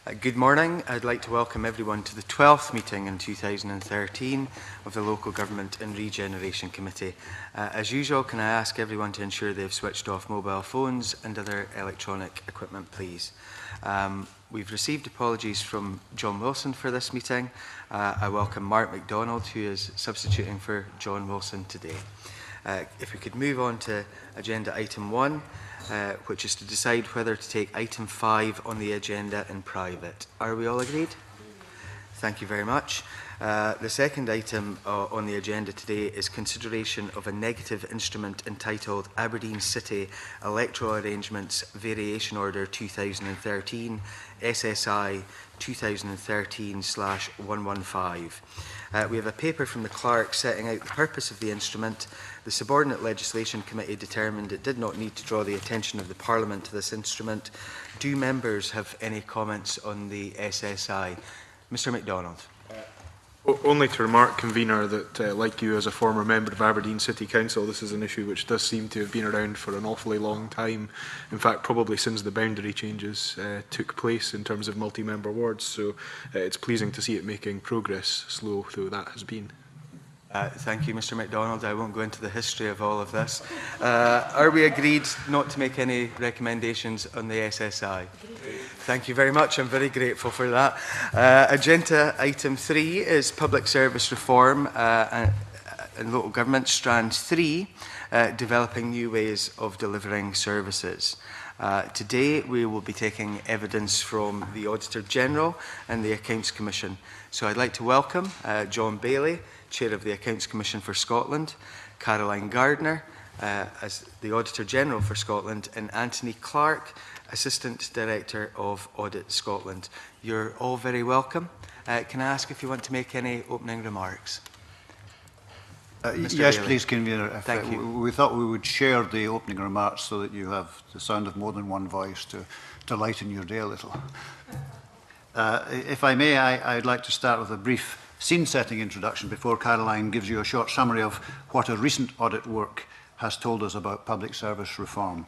Good morning. I'd like to welcome everyone to the 12th meeting in 2013 of the Local Government and Regeneration Committee. As usual, can I ask everyone to ensure they've switched off mobile phones and other electronic equipment, please? We've received apologies from John Wilson for this meeting. I welcome Mark MacDonald, who is substituting for John Wilson today. If we could move on to agenda item 1, which is to decide whether to take item 5 on the agenda in private. Are we all agreed? Thank you very much. The second item on the agenda today is consideration of a negative instrument entitled Aberdeen City Electoral Arrangements Variation Order 2013, SSI 2013/115. We have a paper from the clerk setting out the purpose of the instrument. The Subordinate Legislation Committee determined it did not need to draw the attention of the Parliament to this instrument. Do members have any comments on the SSI? Mr MacDonald. Only to remark, Convener, that like you as a former member of Aberdeen City Council, this is an issue which does seem to have been around for an awfully long time. In fact, probably since the boundary changes took place in terms of multi-member wards. So it's pleasing to see it making progress, slow though that has been. Thank you, Mr MacDonald. I won't go into the history of all of this. Are we agreed not to make any recommendations on the SSI? Thank you very much. I'm very grateful for that. Agenda item 3 is public service reform and local government, strand 3, developing new ways of delivering services. Today we will be taking evidence from the Auditor General and the Accounts Commission. So I'd like to welcome John Bailey, Chair of the Accounts Commission for Scotland, Caroline Gardner as the Auditor General for Scotland, and Anthony Clark, Assistant Director of Audit Scotland. You're all very welcome. Can I ask if you want to make any opening remarks? Yes, Bailey. please, Convener. Thank you. We thought we would share the opening remarks so that you have the sound of more than one voice to lighten your day a little. If I may, I'd like to start with a brief scene-setting introduction before Caroline gives you a short summary of what a recent audit work has told us about public service reform.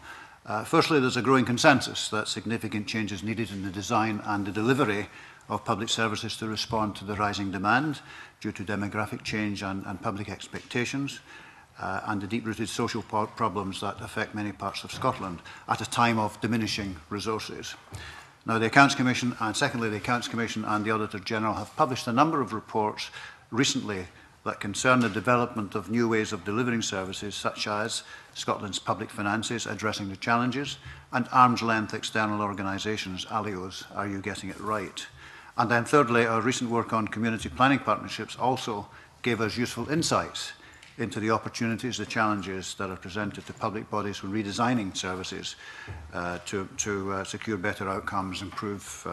Firstly, there's a growing consensus that significant change is needed in the design and the delivery of public services to respond to the rising demand due to demographic change and public expectations and the deep-rooted social problems that affect many parts of Scotland at a time of diminishing resources. Now, the Accounts Commission and secondly, the Accounts Commission and the Auditor General have published a number of reports recently that concern the development of new ways of delivering services, such as Scotland's public finances addressing the challenges and arm's-length external organisations, ALIOs, Are You Getting It Right? And then thirdly, our recent work on community planning partnerships also gave us useful insights into the opportunities, the challenges that are presented to public bodies when redesigning services to secure better outcomes, improve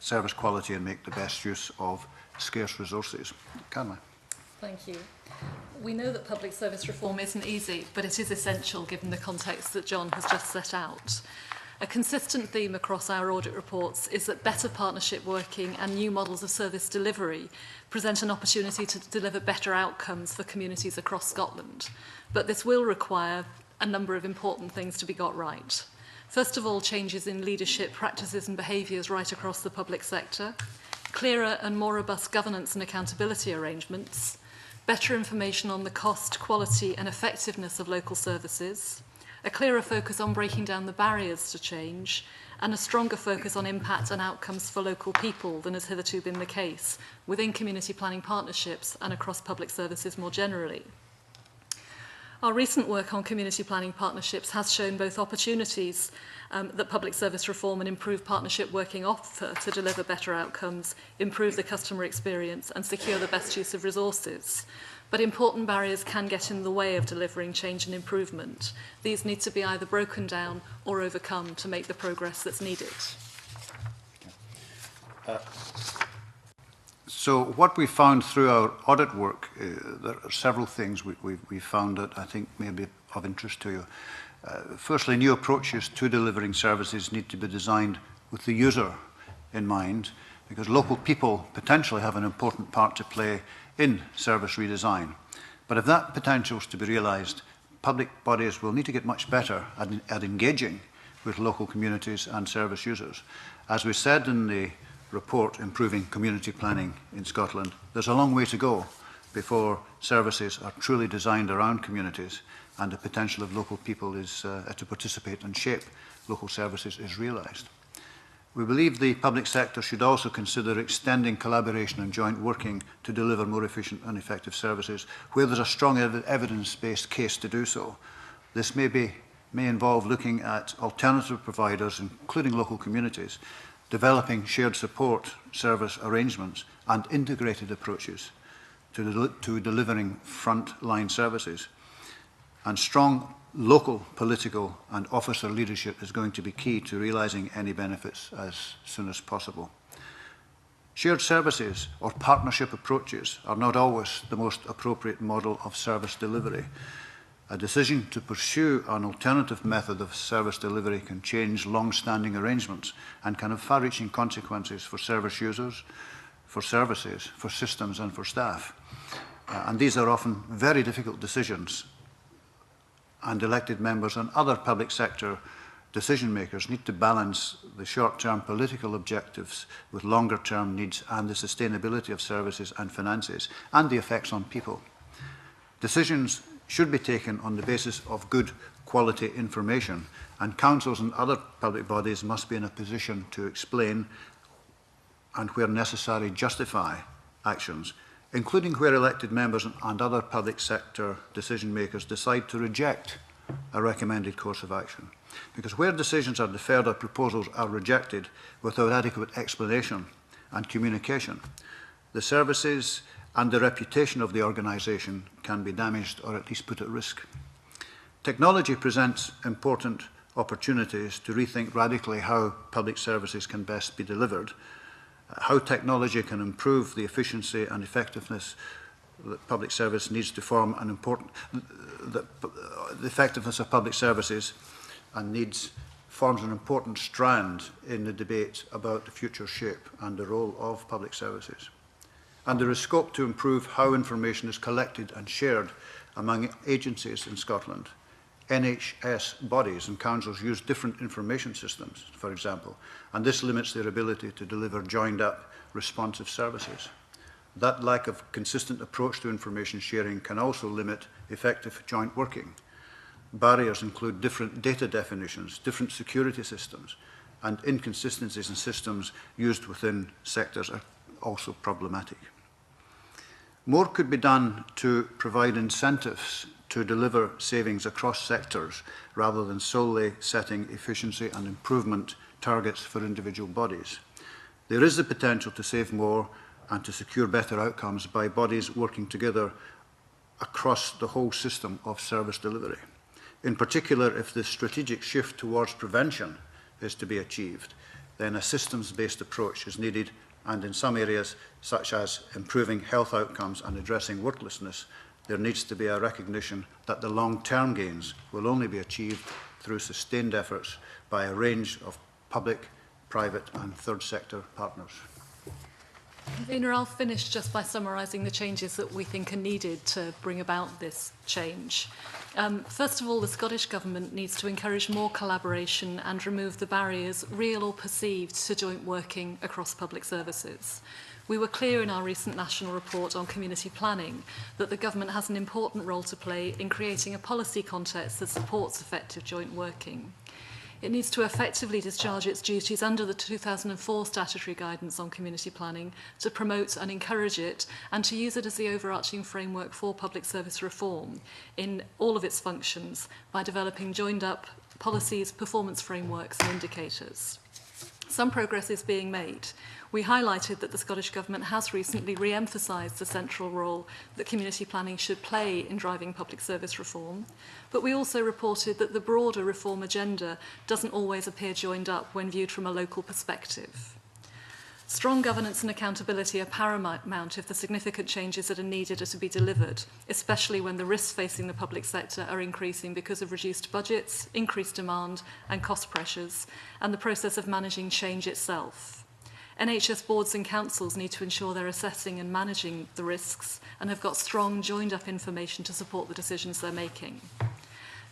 service quality and make the best use of scarce resources. Caroline. Thank you. We know that public service reform isn't easy, but it is essential given the context that John has just set out. A consistent theme across our audit reports is that better partnership working and new models of service delivery present an opportunity to deliver better outcomes for communities across Scotland. But this will require a number of important things to be got right. First of all, changes in leadership, practices and behaviours right across the public sector, clearer and more robust governance and accountability arrangements, better information on the cost, quality and effectiveness of local services, a clearer focus on breaking down the barriers to change, and a stronger focus on impact and outcomes for local people than has hitherto been the case within community planning partnerships and across public services more generally. Our recent work on community planning partnerships has shown both opportunities that public service reform and improved partnership working offer to deliver better outcomes, improve the customer experience and secure the best use of resources. But important barriers can get in the way of delivering change and improvement. These need to be either broken down or overcome to make the progress that's needed. So what we found through our audit work, there are several things we found that I think may be of interest to you. Firstly, new approaches to delivering services need to be designed with the user in mind, because local people potentially have an important part to play in service redesign. But if that potential is to be realised, public bodies will need to get much better at engaging with local communities and service users. As we said in the report, Improving Community Planning in Scotland, there's a long way to go before services are truly designed around communities and the potential of local people is, to participate and shape local services is realised. We believe the public sector should also consider extending collaboration and joint working to deliver more efficient and effective services where there's a strong evidence-based case to do so. This may involve looking at alternative providers, including local communities, developing shared support service arrangements and integrated approaches to delivering frontline services. And strong local political and officer leadership is going to be key to realising any benefits as soon as possible. Shared services or partnership approaches are not always the most appropriate model of service delivery. A decision to pursue an alternative method of service delivery can change long-standing arrangements and can have far-reaching consequences for service users, for services, for systems and for staff. And these are often very difficult decisions, and elected members and other public sector decision makers need to balance the short-term political objectives with longer-term needs and the sustainability of services and finances and the effects on people. Decisions should be taken on the basis of good quality information, and councils and other public bodies must be in a position to explain and, where necessary, justify actions, including where elected members and other public sector decision makers decide to reject a recommended course of action. Because where decisions are deferred or proposals are rejected without adequate explanation and communication, the services and the reputation of the organisation can be damaged or at least put at risk. Technology presents important opportunities to rethink radically how public services can best be delivered, how technology can improve the efficiency and effectiveness that public service needs to form an important, the effectiveness of public services and needs forms an important strand in the debate about the future shape and the role of public services. And there is scope to improve how information is collected and shared among agencies in Scotland. NHS bodies and councils use different information systems, for example, and this limits their ability to deliver joined-up responsive services. That lack of consistent approach to information sharing can also limit effective joint working. Barriers include different data definitions, different security systems, and inconsistencies in systems used within sectors are also problematic. More could be done to provide incentives to deliver savings across sectors rather than solely setting efficiency and improvement targets for individual bodies. There is the potential to save more and to secure better outcomes by bodies working together across the whole system of service delivery. In particular, if the strategic shift towards prevention is to be achieved, then a systems-based approach is needed, and in some areas, such as improving health outcomes and addressing worklessness, there needs to be a recognition that the long-term gains will only be achieved through sustained efforts by a range of public, private and third sector partners. Convener, I'll finish just by summarising the changes that we think are needed to bring about this change. First of all, the Scottish Government needs to encourage more collaboration and remove the barriers, real or perceived, to joint working across public services. We were clear in our recent national report on community planning that the Government has an important role to play in creating a policy context that supports effective joint working. It needs to effectively discharge its duties under the 2004 statutory guidance on community planning to promote and encourage it and to use it as the overarching framework for public service reform in all of its functions by developing joined-up policies, performance frameworks and indicators. Some progress is being made. We highlighted that the Scottish Government has recently re-emphasised the central role that community planning should play in driving public service reform, but we also reported that the broader reform agenda doesn't always appear joined up when viewed from a local perspective. Strong governance and accountability are paramount if the significant changes that are needed are to be delivered, especially when the risks facing the public sector are increasing because of reduced budgets, increased demand and cost pressures, and the process of managing change itself. NHS boards and councils need to ensure they're assessing and managing the risks and have got strong joined-up information to support the decisions they're making.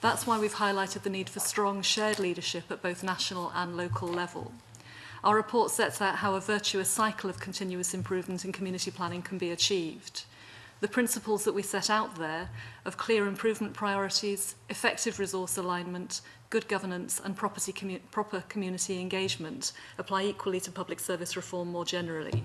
That's why we've highlighted the need for strong shared leadership at both national and local level. Our report sets out how a virtuous cycle of continuous improvement in community planning can be achieved. The principles that we set out there of clear improvement priorities, effective resource alignment, good governance and proper community engagement apply equally to public service reform more generally.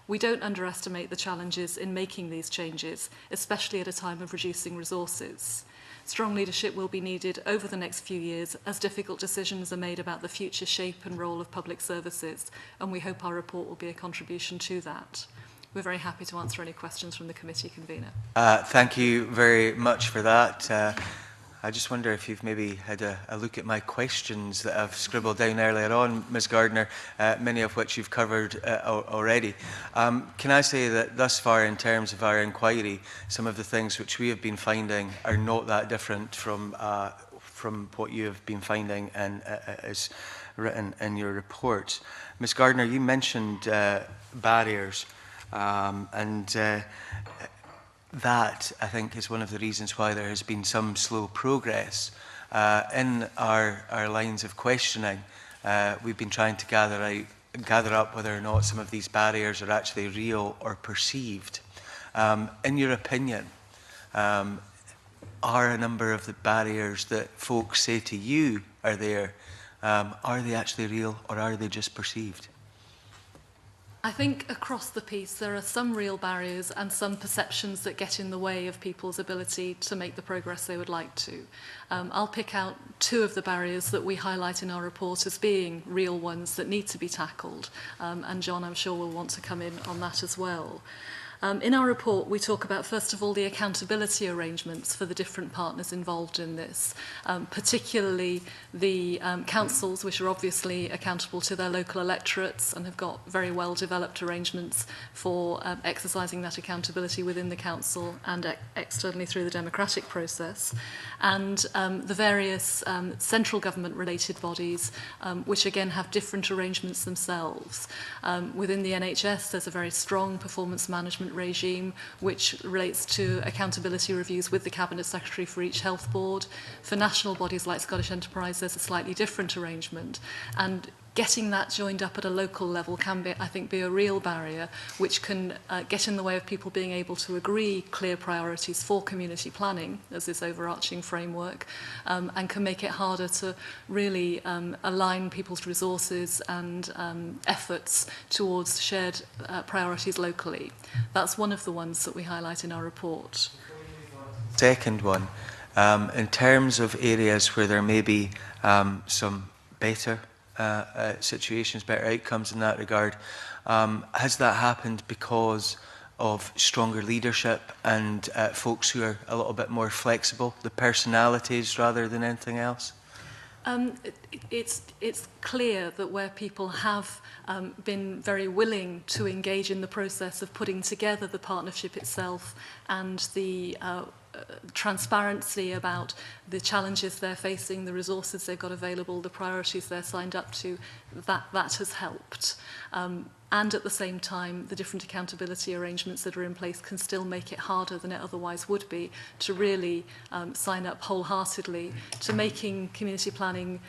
We don't underestimate the challenges in making these changes, especially at a time of reducing resources. Strong leadership will be needed over the next few years as difficult decisions are made about the future shape and role of public services, and we hope our report will be a contribution to that. We're very happy to answer any questions from the committee convener. Thank you very much for that. I just wonder if you've maybe had a look at my questions that I've scribbled down earlier on, Ms Gardner, many of which you've covered already. Can I say that thus far in terms of our inquiry, some of the things which we have been finding are not that different from what you have been finding and is written in your report. Ms Gardner, you mentioned barriers. That, I think, is one of the reasons why there has been some slow progress in our lines of questioning. We've been trying to gather up whether or not some of these barriers are actually real or perceived. In your opinion, are a number of the barriers that folks say to you are there, are they actually real or are they just perceived? I think across the piece there are some real barriers and some perceptions that get in the way of people's ability to make the progress they would like to. I'll pick out two of the barriers that we highlight in our report as being real ones that need to be tackled, and John, I'm sure, will want to come in on that as well. In our report, we talk about, first of all, the accountability arrangements for the different partners involved in this, particularly the councils, which are obviously accountable to their local electorates and have got very well-developed arrangements for exercising that accountability within the council and externally through the democratic process, and the various central government-related bodies, which again have different arrangements themselves. Within the NHS, there's a very strong performance management regime which relates to accountability reviews with the Cabinet Secretary for each health board. For national bodies like Scottish Enterprise, there's a slightly different arrangement, and getting that joined up at a local level can be, I think, be a real barrier which can get in the way of people being able to agree clear priorities for community planning as this overarching framework, and can make it harder to really align people's resources and efforts towards shared priorities locally. That's one of the ones that we highlight in our report. Second one, in terms of areas where there may be some better situations, better outcomes in that regard, has that happened because of stronger leadership and folks who are a little bit more flexible, the personalities rather than anything else? It's clear that where people have been very willing to engage in the process of putting together the partnership itself and the transparency about the challenges they're facing, the resources they've got available, the priorities they're signed up to, that has helped. And at the same time, the different accountability arrangements that are in place can still make it harder than it otherwise would be to really sign up wholeheartedly to making community planning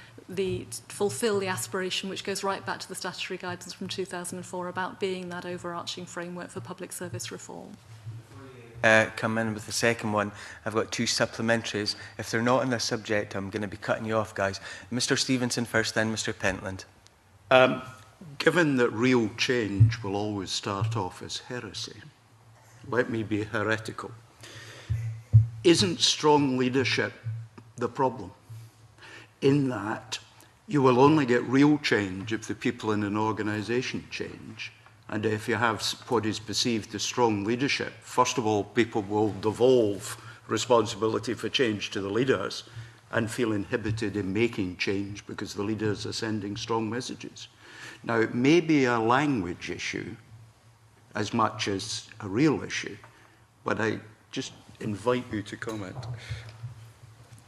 fulfill the aspiration which goes right back to the statutory guidance from 2004 about being that overarching framework for public service reform. Come in with the second one. I've got two supplementaries. If they're not on this subject, I'm going to be cutting you off, guys. Mr. Stevenson first, then Mr. Pentland. Given that real change will always start off as heresy, let me be heretical. Isn't strong leadership the problem? In that you will only get real change if the people in an organisation change. And if you have what is perceived as strong leadership, first of all, people will devolve responsibility for change to the leaders and feel inhibited in making change because the leaders are sending strong messages. Now, it may be a language issue as much as a real issue, but I just invite you to comment.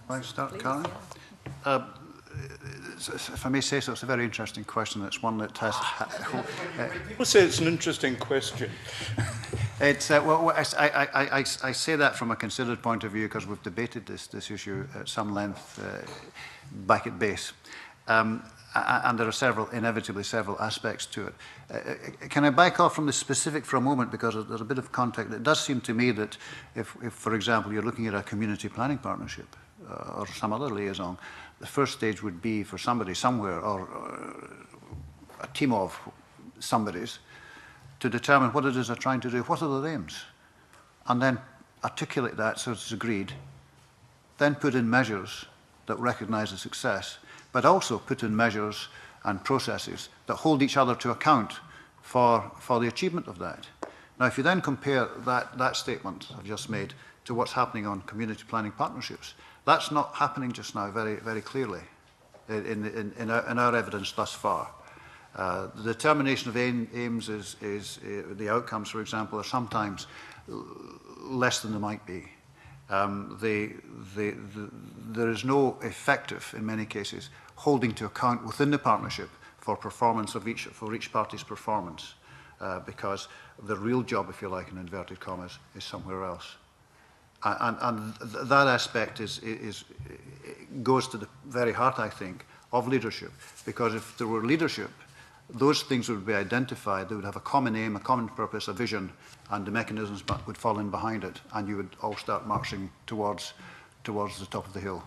Can I start, Karen? If I may say so, it's a very interesting question. It's one that has... People say it's an interesting question. It's, well, I say that from a considered point of view because we've debated this issue at some length back at base. And there are inevitably several aspects to it. Can I back off from the specific for a moment because there's a bit of context. It does seem to me that if for example, you're looking at a community planning partnership or some other liaison, the first stage would be for somebody somewhere or a team of somebody's to determine what it is they're trying to do, what are their aims, and then articulate that so it's agreed, then put in measures that recognise the success, but also put in measures and processes that hold each other to account for the achievement of that. Now, if you then compare that statement I've just made to what's happening on community planning partnerships, that's not happening just now very, very clearly in our evidence thus far. The determination of aims is the outcomes, for example, are sometimes less than they might be. There is no effective, in many cases, holding to account within the partnership for performance for each party's performance, because the real job, if you like, in inverted commas, is somewhere else. And that aspect goes to the very heart, I think, of leadership, because if there were leadership, those things would be identified, they would have a common aim, a common purpose, a vision, and the mechanisms would fall in behind it, and you would all start marching towards the top of the hill.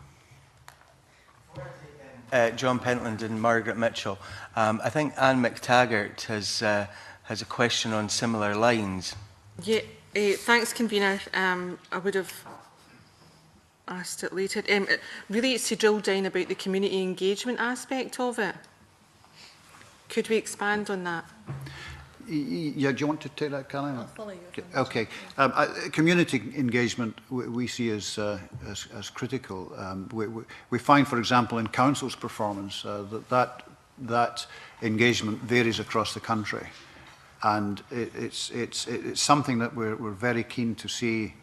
John Pentland and Margaret Mitchell. I think Anne McTaggart has a question on similar lines. Yeah, thanks, Convener. I would have asked it later. Really, it's to drill down about the community engagement aspect of it. Could we expand on that? Yeah, do you want to take that, Caroline? I'll follow you. Okay. Community engagement we see as critical. We find, for example, in council's performance that engagement varies across the country, and it's something that we're very keen to see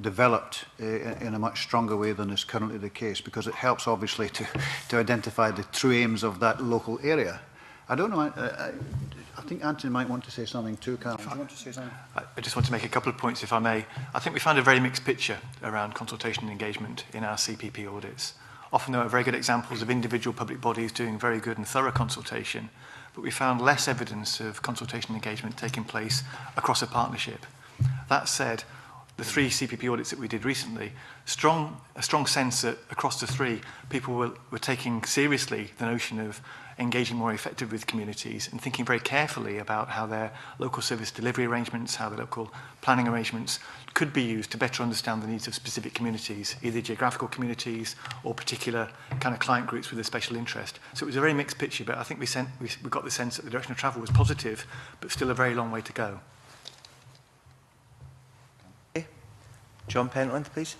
developed in a much stronger way than is currently the case, because it helps obviously to identify the true aims of that local area. I don't know, I think Anthony might want to say something too, Carol. Do you want to say something? I just want to make a couple of points, if I may. I think we found a very mixed picture around consultation and engagement in our CPP audits. Often there are very good examples of individual public bodies doing very good and thorough consultation, but we found less evidence of consultation and engagement taking place across a partnership. That said, the 3 CPP audits that we did recently, a strong sense that across the 3, people were taking seriously the notion of engaging more effectively with communities and thinking very carefully about how their local service delivery arrangements, how the local planning arrangements could be used to better understand the needs of specific communities, either geographical communities or particular kind of client groups with a special interest. So it was a very mixed picture, but I think we got the sense that the direction of travel was positive, but still a very long way to go. Okay. John Pentland, please.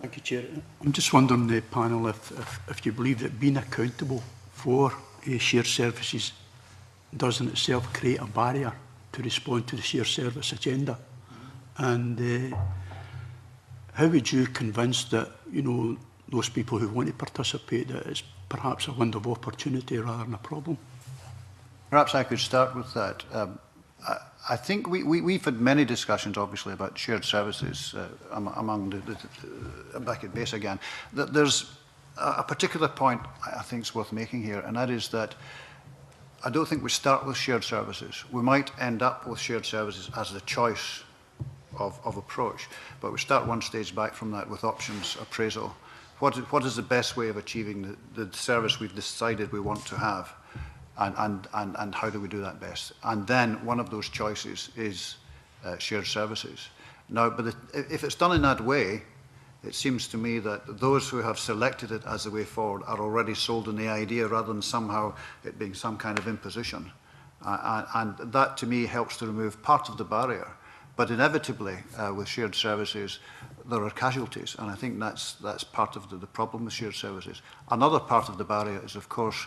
Thank you, Chair. I'm just wondering, the panel, if you believe that being accountable for shared services does in itself create a barrier to respond to the shared service agenda. And how would you convince that, those people who want to participate, that it's perhaps a window of opportunity rather than a problem? Perhaps I could start with that. I think we've had many discussions, obviously, about shared services among the back at base again. There's a particular point I think is worth making here, and that is that I don't think we start with shared services. We might end up with shared services as the choice of approach, but we start one stage back from that with options appraisal. What is the best way of achieving the service we've decided we want to have, and how do we do that best? And then one of those choices is shared services. Now, but if it's done in that way, it seems to me that those who have selected it as the way forward are already sold on the idea rather than somehow it being some kind of imposition. And that, to me, helps to remove part of the barrier. But inevitably, with shared services, there are casualties, and I think that's part of the problem with shared services. Another part of the barrier is, of course,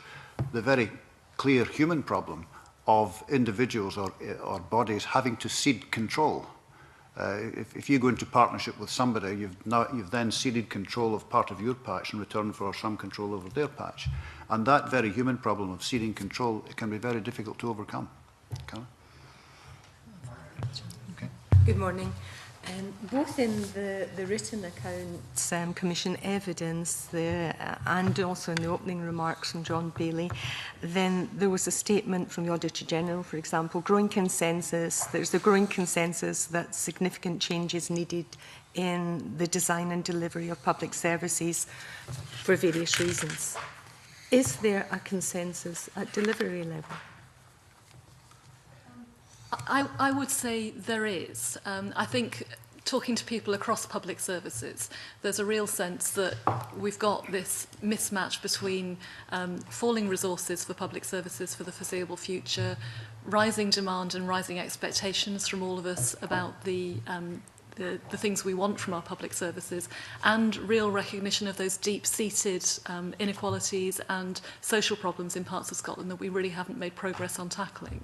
the very clear human problem of individuals or bodies having to cede control. If you go into partnership with somebody, you've then ceded control of part of your patch in return for some control over their patch. And that very human problem of ceding control, it can be very difficult to overcome. Okay. Good morning. Both in the written accounts, Commission evidence, and also in the opening remarks from John Bailey, then there was a statement from the Auditor General, for example, growing consensus, there's a growing consensus that significant changes needed in the design and delivery of public services for various reasons. Is there a consensus at delivery level? I would say there is. I think talking to people across public services, there's a real sense that we've got this mismatch between falling resources for public services for the foreseeable future, rising demand and rising expectations from all of us about the things we want from our public services, and real recognition of those deep-seated inequalities and social problems in parts of Scotland that we really haven't made progress on tackling.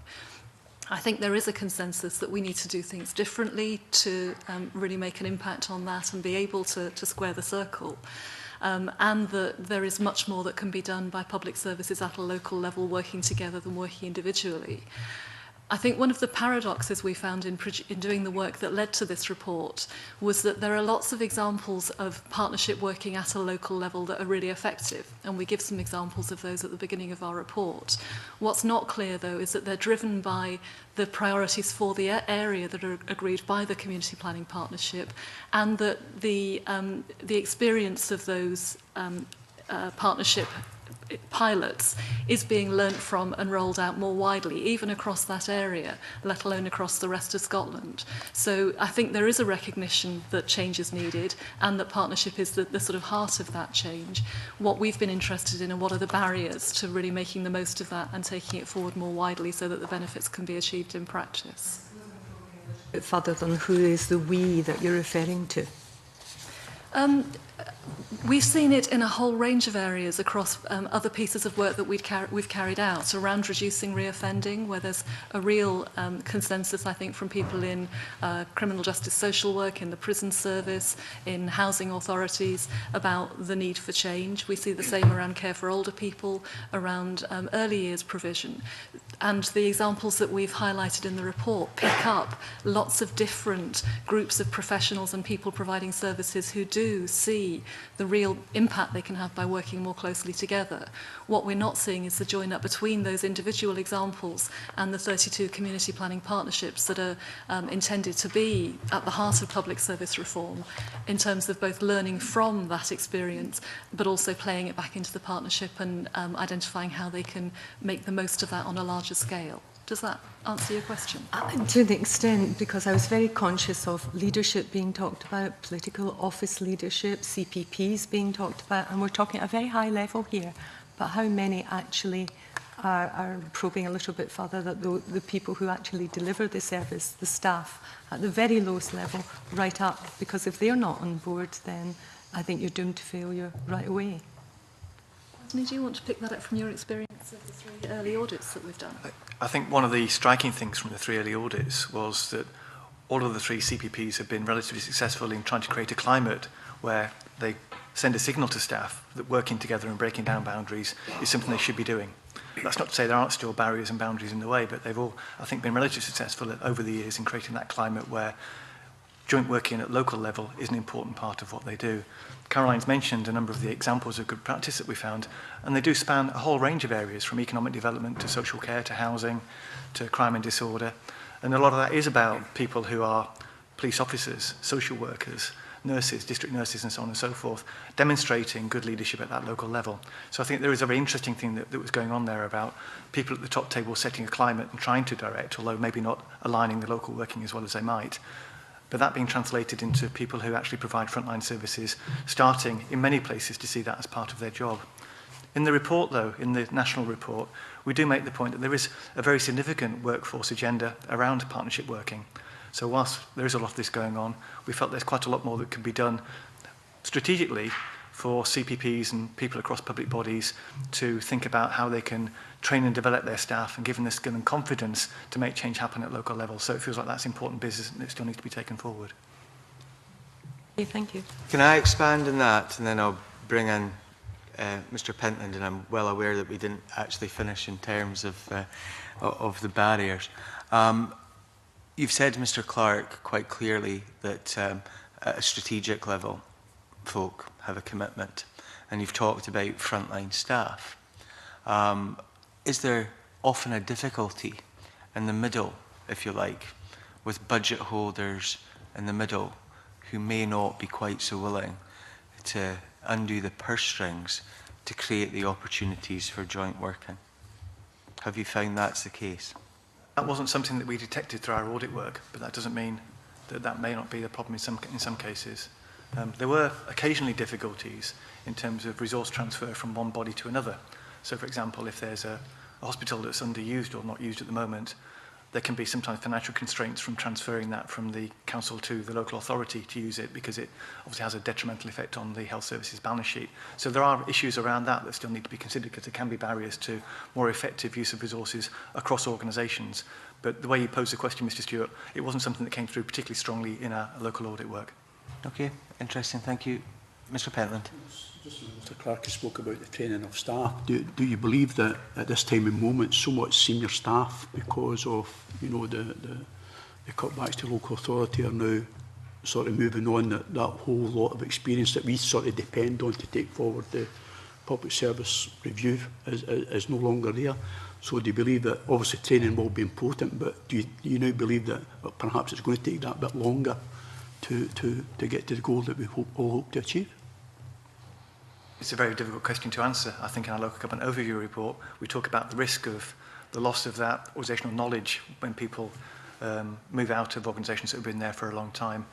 I think there is a consensus that we need to do things differently to really make an impact on that and be able to square the circle. And that there is much more that can be done by public services at a local level working together than working individually. I think one of the paradoxes we found in doing the work that led to this report was that there are lots of examples of partnership working at a local level that are really effective, and we give some examples of those at the beginning of our report. What's not clear, though, is that they're driven by the priorities for the area that are agreed by the Community Planning Partnership, and that the experience of those partnership pilots is being learnt from and rolled out more widely, even across that area, let alone across the rest of Scotland. So I think there is a recognition that change is needed and that partnership is the sort of heart of that change. What we've been interested in are what are the barriers to really making the most of that and taking it forward more widely so that the benefits can be achieved in practice. Further than who is the we that you're referring to? We've seen it in a whole range of areas across other pieces of work that we've carried out around reducing reoffending, where there's a real consensus, I think, from people in criminal justice social work, in the prison service, in housing authorities, about the need for change. We see the same around care for older people, around early years provision. And the examples that we've highlighted in the report pick up lots of different groups of professionals and people providing services who do see the real impact they can have by working more closely together. What we're not seeing is the join up between those individual examples and the 32 community planning partnerships that are intended to be at the heart of public service reform, in terms of both learning from that experience but also playing it back into the partnership and identifying how they can make the most of that on a larger scale. Does that answer your question? To an extent, because I was very conscious of leadership being talked about, political office leadership, CPPs being talked about, and we're talking at a very high level here, but how many actually are probing a little bit further, that the people who actually deliver the service, the staff, at the very lowest level, right up, because if they're not on board, then I think you're doomed to failure right away. Anthony, do you want to pick that up from your experience of the 3 early audits that we've done? I think one of the striking things from the 3 early audits was that all of the 3 CPPs have been relatively successful in trying to create a climate where they send a signal to staff that working together and breaking down boundaries is something they should be doing. That's not to say there aren't still barriers and boundaries in the way, but they've all, I think, been relatively successful over the years in creating that climate where joint working at local level is an important part of what they do. Caroline's mentioned a number of the examples of good practice that we found, and they do span a whole range of areas, from economic development to social care to housing to crime and disorder. And a lot of that is about people who are police officers, social workers, nurses, district nurses and so on and so forth, demonstrating good leadership at that local level. So I think there is a very interesting thing that was going on there about people at the top table setting a climate and trying to direct, although maybe not aligning the local working as well as they might. But that being translated into people who actually provide frontline services, starting in many places to see that as part of their job. In the report, though, in the national report, we do make the point that there is a very significant workforce agenda around partnership working. So whilst there is a lot of this going on, we felt there's quite a lot more that can be done strategically for CPPs and people across public bodies to think about how they can train and develop their staff and give them the skill and confidence to make change happen at local level. So it feels like that's important business and it still needs to be taken forward. Okay, thank you. Can I expand on that, and then I'll bring in Mr. Pentland, and I'm well aware that we didn't actually finish in terms of the barriers. You've said, Mr Clark, quite clearly that at a strategic level, folk have a commitment, and you've talked about frontline staff. Is there often a difficulty in the middle, if you like, with budget holders in the middle who may not be quite so willing to undo the purse strings to create the opportunities for joint working? Have you found that's the case? That wasn't something that we detected through our audit work, but that doesn't mean that that may not be the problem in some cases. There were occasionally difficulties in terms of resource transfer from one body to another. So, for example, if there's a hospital that's underused or not used at the moment, there can be sometimes financial constraints from transferring that from the council to the local authority to use it, because it obviously has a detrimental effect on the health services balance sheet. So there are issues around that that still need to be considered, because there can be barriers to more effective use of resources across organisations. But the way you posed the question, Mr Stewart, it wasn't something that came through particularly strongly in our local audit work. Okay, interesting, thank you. Mr Pentland. Just Mr Clark spoke about the training of staff. Do you believe that at this time and moment so much senior staff, because of the cutbacks to local authority, are now sort of moving on, that whole lot of experience that we sort of depend on to take forward the public service review is no longer there? So do you believe that obviously training will be important, but do you now believe that perhaps it's going to take that bit longer to get to the goal that we all hope to achieve? It's a very difficult question to answer. I think in our local government overview report, we talk about the risk of the loss of that organisational knowledge when people move out of organisations that have been there for a long time.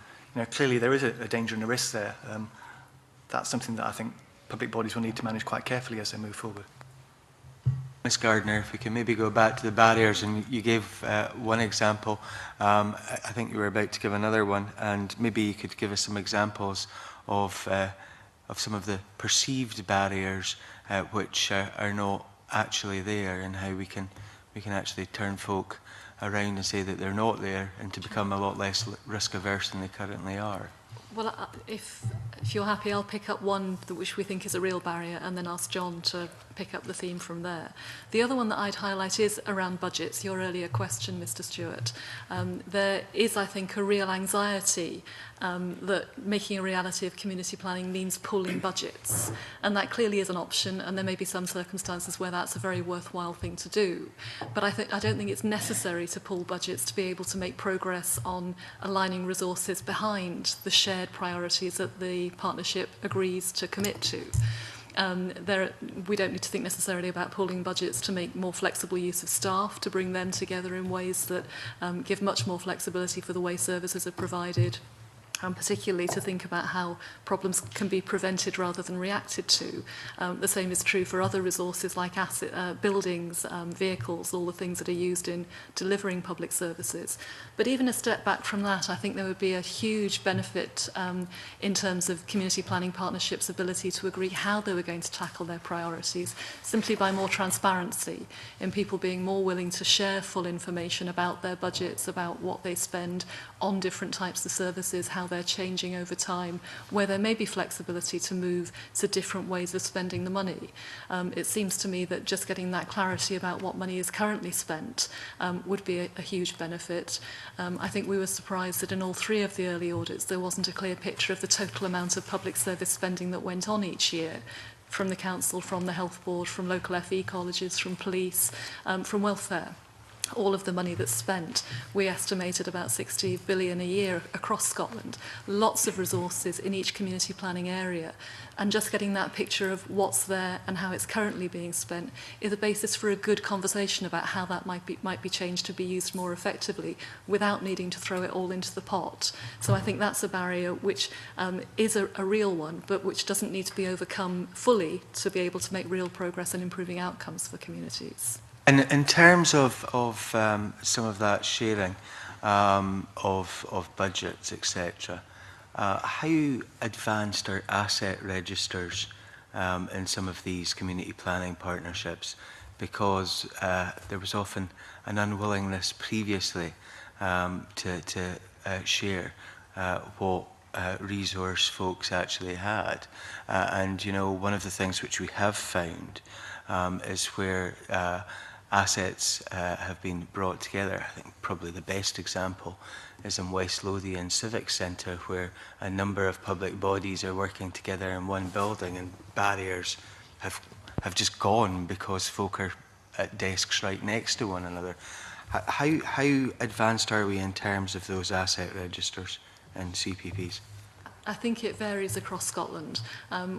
Clearly there is a danger and a risk there. That's something that I think public bodies will need to manage quite carefully as they move forward. Ms Gardner, if we can maybe go back to the barriers, and you gave one example. I think you were about to give another one, and maybe you could give us some examples of some of the perceived barriers which are not actually there, and how we can actually turn folk around and say that they're not there, and to become a lot less risk averse than they currently are. Well, if you're happy, I'll pick up one which we think is a real barrier, and then ask John to pick up the theme from there. The other one that I'd highlight is around budgets, your earlier question, Mr Stewart. There is, I think, a real anxiety that making a reality of community planning means pooling budgets. And that clearly is an option, and there may be some circumstances where that's a very worthwhile thing to do. But I don't think it's necessary to pool budgets to be able to make progress on aligning resources behind the shared priorities that the partnership agrees to commit to. We don't need to think necessarily about pooling budgets to make more flexible use of staff, to bring them together in ways that give much more flexibility for the way services are provided, and particularly to think about how problems can be prevented rather than reacted to. The same is true for other resources like buildings, vehicles, all the things that are used in delivering public services. But even a step back from that, I think there would be a huge benefit in terms of community planning partnerships' ability to agree how they were going to tackle their priorities, simply by more transparency, in people being more willing to share full information about their budgets, about what they spend on different types of services, how they're changing over time, where there may be flexibility to move to different ways of spending the money. It seems to me that just getting that clarity about what money is currently spent would be a huge benefit. I think we were surprised that in all three of the early audits there wasn't a clear picture of the total amount of public service spending that went on each year, from the council, from the health board, from local FE colleges, from police, from welfare. All of the money that's spent, we estimated about 60 billion a year across Scotland. Lots of resources in each community planning area. And just getting that picture of what's there and how it's currently being spent is a basis for a good conversation about how that might be changed to be used more effectively without needing to throw it all into the pot. So I think that's a barrier which is a real one, but which doesn't need to be overcome fully to be able to make real progress in improving outcomes for communities. And in terms of some of that sharing of budgets, etc., how advanced are asset registers in some of these community planning partnerships? Because there was often an unwillingness previously to share what resource folks actually had. And, you know, one of the things which we have found is where assets have been brought together. I think probably the best example is in West Lothian Civic Centre, where a number of public bodies are working together in one building, and barriers have just gone because folk are at desks right next to one another. How advanced are we in terms of those asset registers and CPPs? I think it varies across Scotland.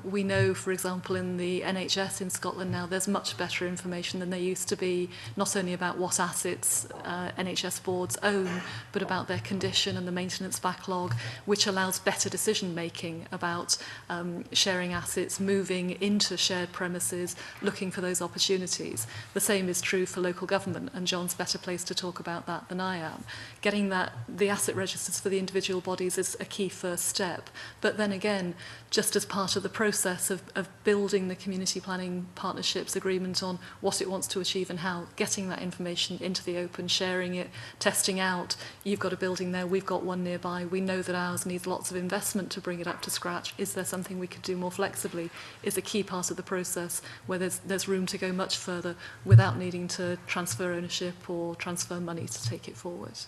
We know, for example, in the NHS in Scotland now, there's much better information than there used to be, not only about what assets NHS boards own, but about their condition and the maintenance backlog, which allows better decision-making about sharing assets, moving into shared premises, looking for those opportunities. The same is true for local government, and John's better placed to talk about that than I am. Getting the asset registers for the individual bodies is a key first step. But then again, just as part of the process of building the community planning partnerships agreement on what it wants to achieve and how, getting that information into the open, sharing it, testing out, you've got a building there, we've got one nearby, we know that ours needs lots of investment to bring it up to scratch. Is there something we could do more flexibly? Is a key part of the process where there's room to go much further without needing to transfer ownership or transfer money to take it forward.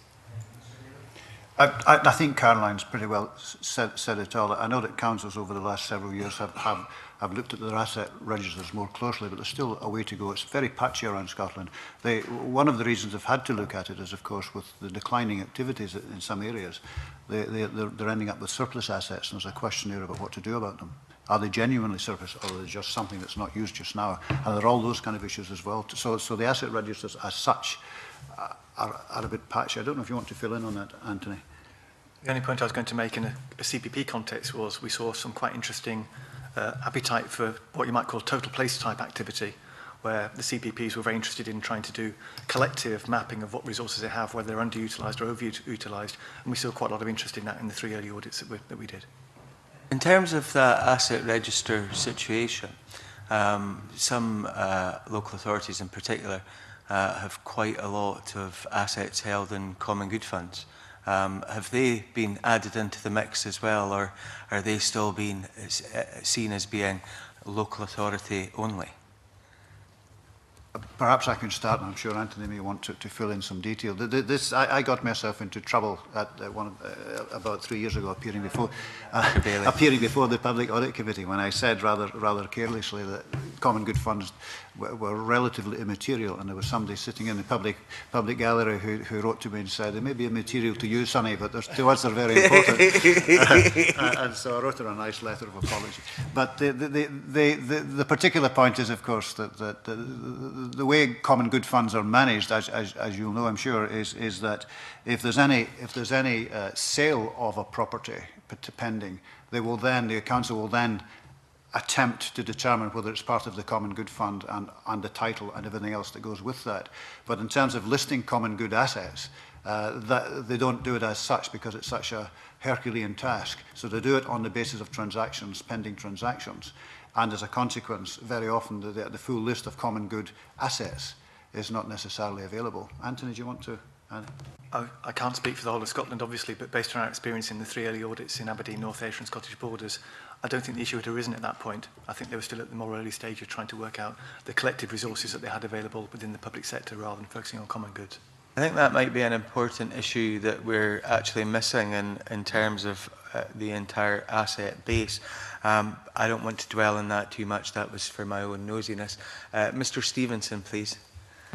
I think Caroline's pretty well said it all. I know that councils over the last several years have looked at their asset registers more closely, but there's still a way to go. It's very patchy around Scotland. One of the reasons they've had to look at it is, of course, with the declining activities in some areas, they're ending up with surplus assets, and there's a question there about what to do about them. Are they genuinely surplus, or are they just something that's not used just now? And there are all those kind of issues as well. So the asset registers as such are a bit patchy. I don't know if you want to fill in on that, Anthony. The only point I was going to make in a CPP context was we saw some quite interesting appetite for what you might call total place type activity, where the CPPs were very interested in trying to do collective mapping of what resources they have, whether they're underutilised or overutilised, and we saw quite a lot of interest in that in the 3 early audits that we did. In terms of that asset register situation, some local authorities in particular have quite a lot of assets held in common good funds. Have they been added into the mix as well, or are they still being seen as being local authority only? Perhaps I can start, and I'm sure Anthony may want to fill in some detail. I got myself into trouble at about 3 years ago, appearing before the Public Audit Committee, when I said rather carelessly that common good funds were relatively immaterial, and there was somebody sitting in the public gallery who wrote to me and said, "They may be immaterial to you, Sonny, but to us they're very important." And so I wrote her a nice letter of apology. But the particular point is, of course, that the way common good funds are managed, as you'll know, I'm sure, is that if there's any sale of a property pending, the council will then attempt to determine whether it's part of the common good fund and the title and everything else that goes with that. But in terms of listing common good assets, they don't do it as such because it's such a Herculean task. So they do it on the basis of transactions, pending transactions. And as a consequence, very often the full list of common good assets is not necessarily available. Anthony, do you want to add? I can't speak for the whole of Scotland, obviously, but based on our experience in the 3 early audits in Aberdeen, North Ayrshire and Scottish Borders, I don't think the issue had arisen at that point. I think they were still at the more early stage of trying to work out the collective resources that they had available within the public sector rather than focusing on common goods. I think that might be an important issue that we're actually missing in terms of the entire asset base. I don't want to dwell on that too much. That was for my own nosiness. Mr. Stevenson, please.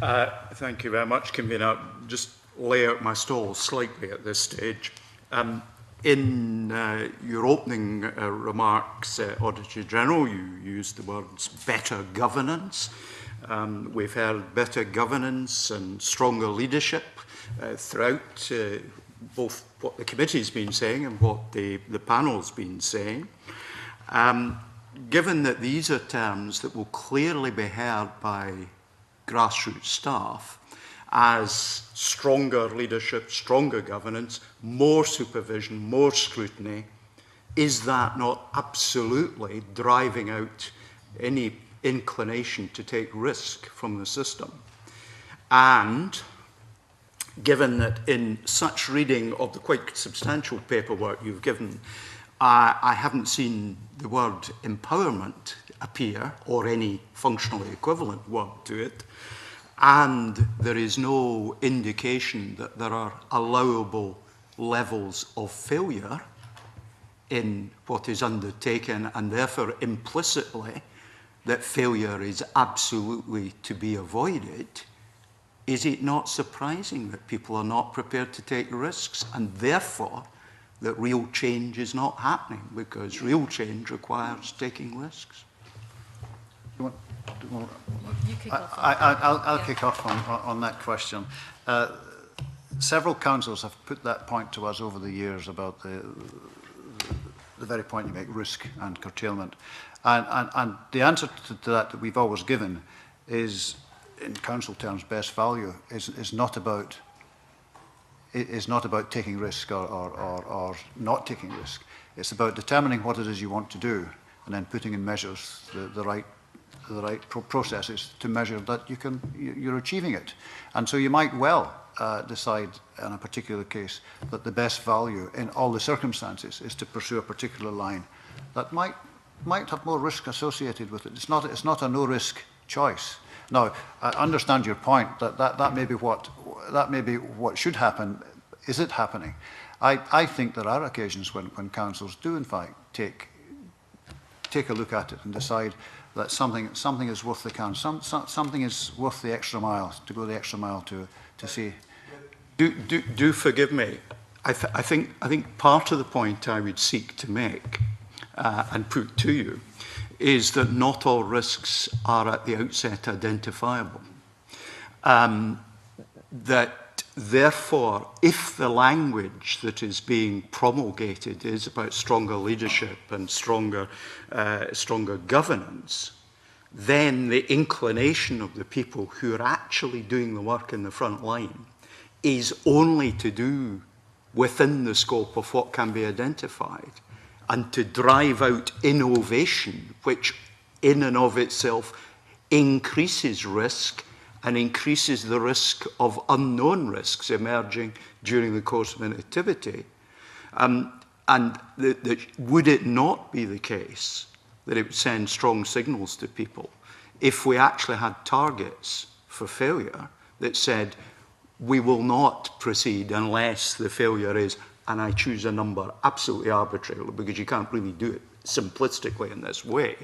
Thank you very much, Convener. Just lay out my stall slightly at this stage. In your opening remarks, Auditor General, you used the words better governance. We've heard better governance and stronger leadership throughout both what the committee's been saying and what the panel's been saying. Given that these are terms that will clearly be heard by grassroots staff as stronger leadership, stronger governance, more supervision, more scrutiny, is that not absolutely driving out any inclination to take risk from the system? And given that in such reading of the quite substantial paperwork you've given, I haven't seen the word empowerment appear or any functionally equivalent word to it, and there is no indication that there are allowable levels of failure in what is undertaken, and therefore implicitly that failure is absolutely to be avoided, is it not surprising that people are not prepared to take risks, and therefore that real change is not happening, because real change requires taking risks? You kick off. I'll kick off on that question. Several councils have put that point to us over the years about the very point you make, risk and curtailment. And the answer to that we've always given is, in council terms, best value is not about taking risk or not taking risk. It's about determining what it is you want to do and then putting in measures the right processes to measure that you're achieving it. And so you might well decide in a particular case that the best value in all the circumstances is to pursue a particular line that might have more risk associated with it. It's not a no-risk choice. Now, I understand your point that may be what should happen. Is it happening? I think there are occasions when councils do in fact take a look at it and decide that something is worth the something is worth the extra mile, to go the extra mile to see. Do forgive me. I think part of the point I would seek to make and put to you is that not all risks are at the outset identifiable. That therefore, if the language that is being promulgated is about stronger leadership and stronger governance, then the inclination of the people who are actually doing the work in the front line is only to do within the scope of what can be identified, and to drive out innovation, which in and of itself increases risk and increases the risk of unknown risks emerging during the course of an activity. Would it not be the case that it would send strong signals to people if we actually had targets for failure that said, we will not proceed unless the failure is, and I choose a number absolutely arbitrarily because you can't really do it simplistically in this way,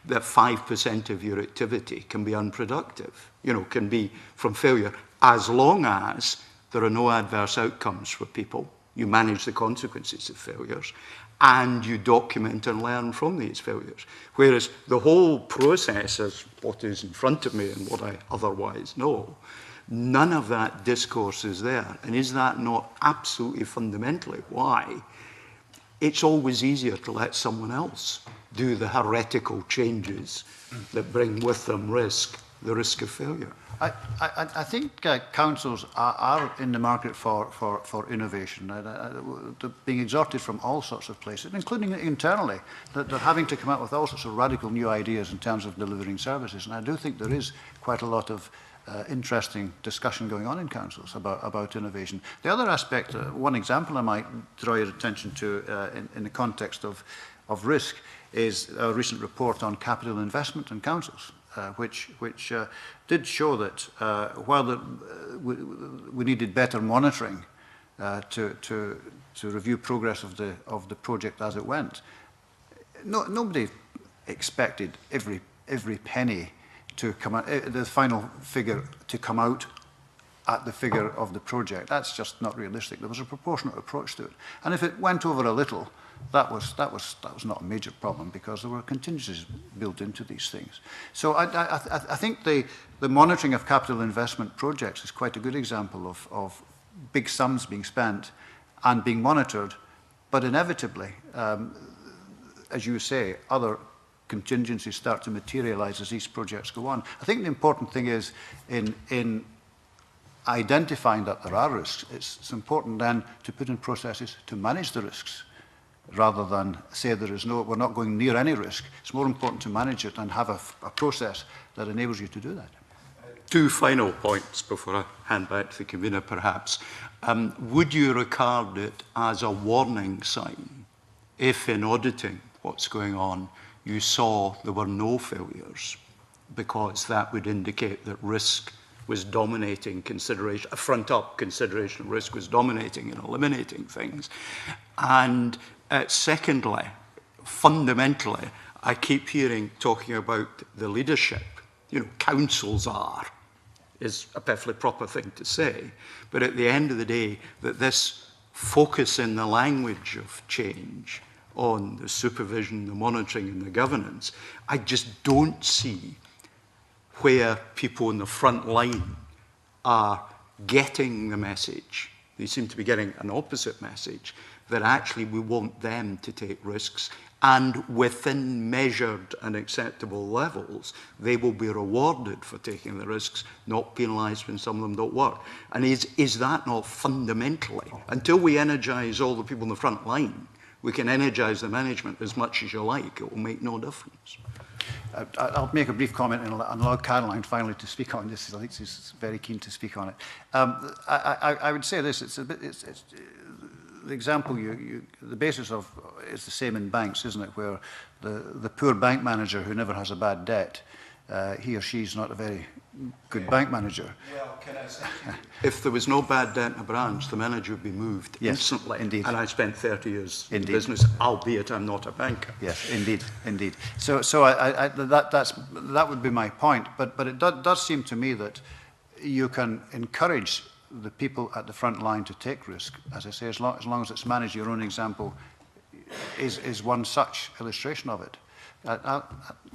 that 5% of your activity can be unproductive, can be from failure, as long as there are no adverse outcomes for people, you manage the consequences of failures, and you document and learn from these failures. Whereas the whole process of what is in front of me and what I otherwise know, none of that discourse is there. And is that not absolutely fundamentally why it's always easier to let someone else do the heretical changes that bring with them the risk of failure? I think councils are in the market for innovation. They're being exhorted from all sorts of places, including internally, that they're having to come up with all sorts of radical new ideas in terms of delivering services. And I do think there is quite a lot of interesting discussion going on in councils about innovation. The other aspect, one example I might draw your attention to in the context of risk, is a recent report on capital investment in councils, which did show that while we needed better monitoring to review progress of the project as it went, nobody expected every penny to come out, the final figure to come out at the figure of the project. That's just not realistic. There was a proportionate approach to it, and if it went over a little, that was not a major problem because there were contingencies built into these things. So I think the monitoring of capital investment projects is quite a good example of big sums being spent and being monitored, but inevitably, as you say, other contingencies start to materialize as these projects go on. I think the important thing is in identifying that there are risks, it's important then to put in processes to manage the risks rather than say we're not going near any risk. It's more important to manage it and have a process that enables you to do that. Two final points before I hand back to the convener, perhaps. Would you regard it as a warning sign if in auditing what's going on you saw there were no failures, because that would indicate that risk was dominating consideration, a front-up consideration of risk was dominating and eliminating things. And secondly, fundamentally, I keep hearing talking about the leadership. You know, councils is a perfectly proper thing to say. But at the end of the day, that this focus in the language of change on the supervision, the monitoring and the governance, I just don't see where people in the front line are getting the message. They seem to be getting an opposite message, that actually we want them to take risks, and within measured and acceptable levels, they will be rewarded for taking the risks, not penalised when some of them don't work. And is that not fundamentally, until we energise all the people in the front line, we can energise the management as much as you like, it will make no difference. I'll make a brief comment and allow Caroline finally to speak on this. I think she's very keen to speak on it. I would say this, the example the basis of is the same in banks, isn't it, where the poor bank manager who never has a bad debt, he or she's not a very good bank manager. Well, can I say, if there was no bad debt in a branch, the manager would be moved instantly. Indeed. And I spent 30 years in business, albeit I'm not a banker. Yes, indeed, indeed. So that would be my point. But it does seem to me that you can encourage the people at the front line to take risk, as I say, as long as it's managed. Your own example is one such illustration of it. I'll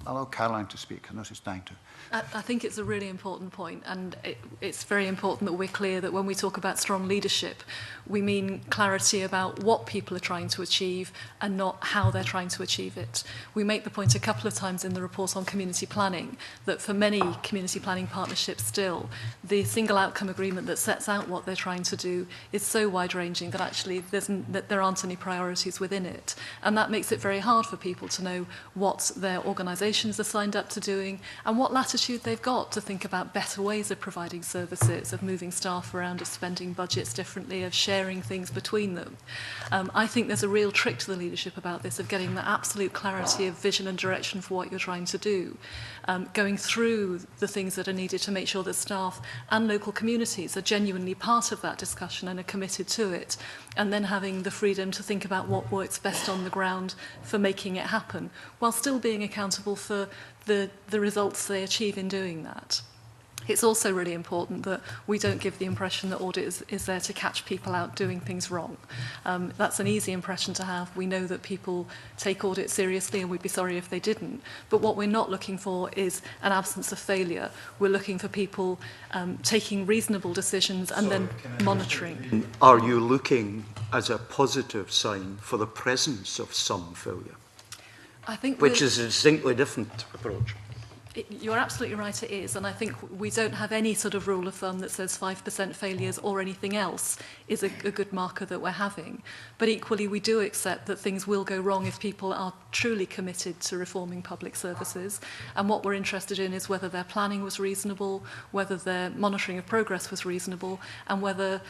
allow Caroline to speak. I know she's dying to. I think it's a really important point, and it's very important that we're clear that when we talk about strong leadership, we mean clarity about what people are trying to achieve and not how they're trying to achieve it. We make the point a couple of times in the report on community planning that for many community planning partnerships still, the single outcome agreement that sets out what they're trying to do is so wide-ranging that actually that there aren't any priorities within it. And that makes it very hard for people to know what their organisations are signed up to doing and what latitude they've got to think about better ways of providing services, of moving staff around, of spending budgets differently, of sharing things between them. I think there's a real trick to the leadership about this, of getting the absolute clarity of vision and direction for what you're trying to do, going through the things that are needed to make sure that staff and local communities are genuinely part of that discussion and are committed to it, and then having the freedom to think about what works best on the ground for making it happen, while still being accountable for the results they achieve in doing that. It's also really important that we don't give the impression that audit is there to catch people out doing things wrong. That's an easy impression to have. We know that people take audit seriously and we'd be sorry if they didn't. But what we're not looking for is an absence of failure. We're looking for people taking reasonable decisions and then monitoring. Are you looking as a positive sign for the presence of some failure? I think which is a distinctly different approach. You're absolutely right, it is, and I think we don't have any sort of rule of thumb that says 5% failures or anything else is a good marker that we're having. But equally, we do accept that things will go wrong if people are truly committed to reforming public services, and what we're interested in is whether their planning was reasonable, whether their monitoring of progress was reasonable, and whether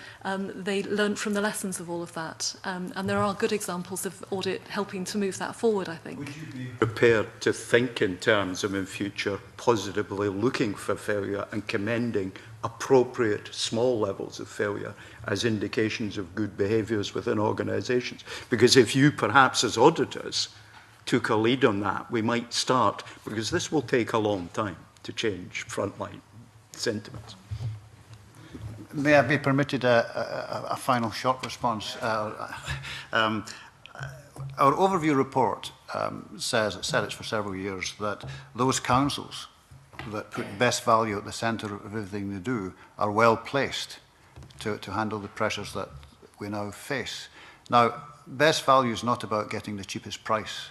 they learnt from the lessons of all of that. And there are good examples of audit helping to move that forward, I think. Would you be prepared to think in terms of, in future, positively looking for failure and commending appropriate small levels of failure as indications of good behaviours within organisations? Because if you, perhaps as auditors, took a lead on that, we might start, because this will take a long time to change frontline sentiments. May I be permitted a final short response? Our overview report says, it's said it for several years, that those councils that put best value at the centre of everything they do are well placed to handle the pressures that we now face. Now, best value is not about getting the cheapest price.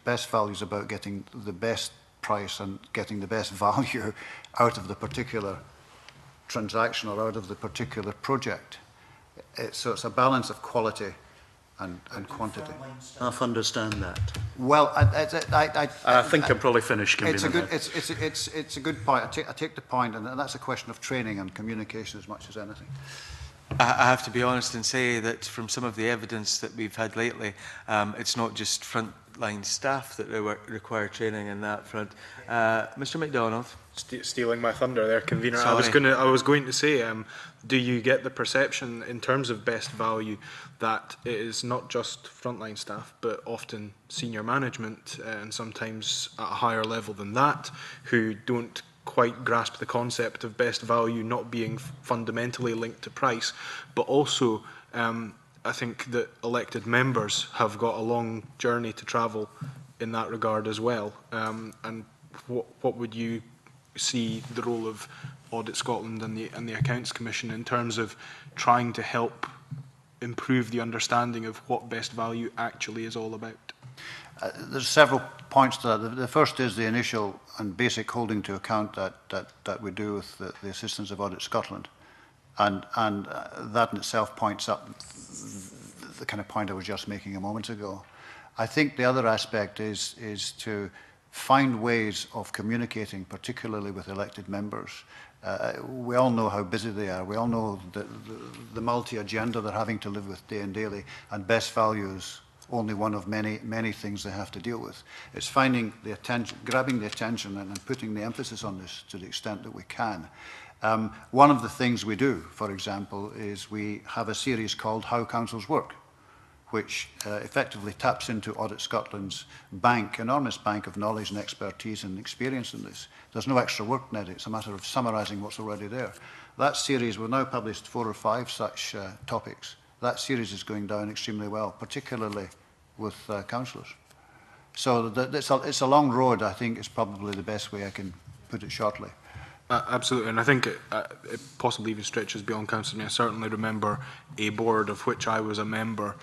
Best value is about getting the best price and getting the best value out of the particular transaction or out of the particular project. So it's a balance of quality and quantity. Staff understand that. Well, I think I'm probably finished. It's a good point. I take the point, and that's a question of training and communication as much as anything. I have to be honest and say that from some of the evidence that we've had lately, it's not just frontline staff that require training in that front. Mr. MacDonald. Stealing my thunder there, convener. I was going to say, do you get the perception in terms of best value that it is not just frontline staff, but often senior management and sometimes at a higher level than that, who don't quite grasp the concept of best value not being fundamentally linked to price, but also I think that elected members have got a long journey to travel in that regard as well. And what would you see the role of Audit Scotland and the Accounts Commission in terms of trying to help improve the understanding of what best value actually is all about? There's several points to that. The first is the initial and basic holding to account that we do with the assistance of Audit Scotland. And that in itself points up the kind of point I was just making a moment ago. I think the other aspect is to find ways of communicating, particularly with elected members. We all know how busy they are. We all know the multi-agenda they're having to live with day and daily, and best value is only one of many things they have to deal with. It's finding the attention, grabbing the attention and putting the emphasis on this to the extent that we can. One of the things we do, for example, is we have a series called How Councils Work, which effectively taps into Audit Scotland's enormous bank of knowledge and expertise and experience in this. There's no extra work in it. It's a matter of summarising what's already there. That series, we've now published 4 or 5 such topics. That series is going down extremely well, particularly with councillors. So it's a long road, I think, is probably the best way I can put it shortly. Absolutely, and I think it possibly even stretches beyond council. I mean, I certainly remember a board of which I was a member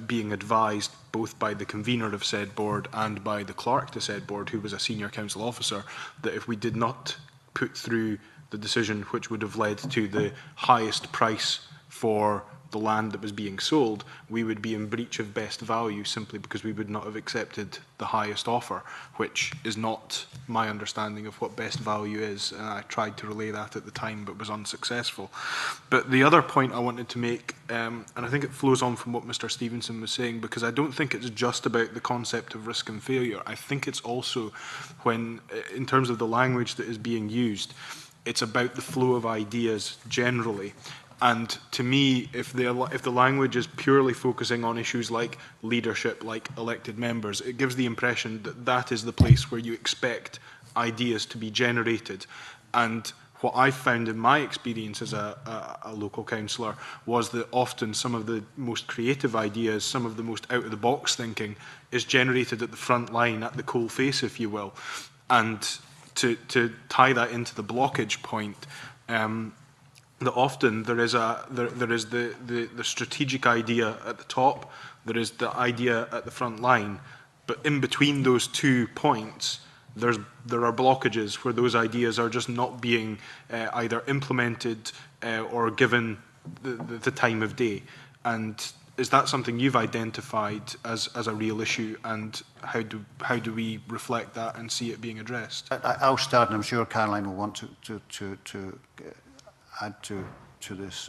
being advised both by the convener of said board and by the clerk to said board, who was a senior council officer, that if we did not put through the decision which would have led to the highest price for the land that was being sold, we would be in breach of best value simply because we would not have accepted the highest offer, which is not my understanding of what best value is. And I tried to relay that at the time but was unsuccessful. But the other point I wanted to make, and I think it flows on from what Mr. Stevenson was saying, because I don't think it's just about the concept of risk and failure. I think it's also when, in terms of the language that is being used, it's about the flow of ideas generally. And to me, if the language is purely focusing on issues like leadership, like elected members, it gives the impression that that is the place where you expect ideas to be generated. And what I've found in my experience as a local councillor was that often some of the most creative ideas, some of the most out-of-the-box thinking is generated at the front line, at the coalface, if you will. And to tie that into the blockage point, that often there is the strategic idea at the top, there is the idea at the front line, but in between those 2 points, there are blockages where those ideas are just not being either implemented or given the time of day. And is that something you've identified as a real issue, and how do we reflect that and see it being addressed? I'll start, and I'm sure Caroline will want to add to this.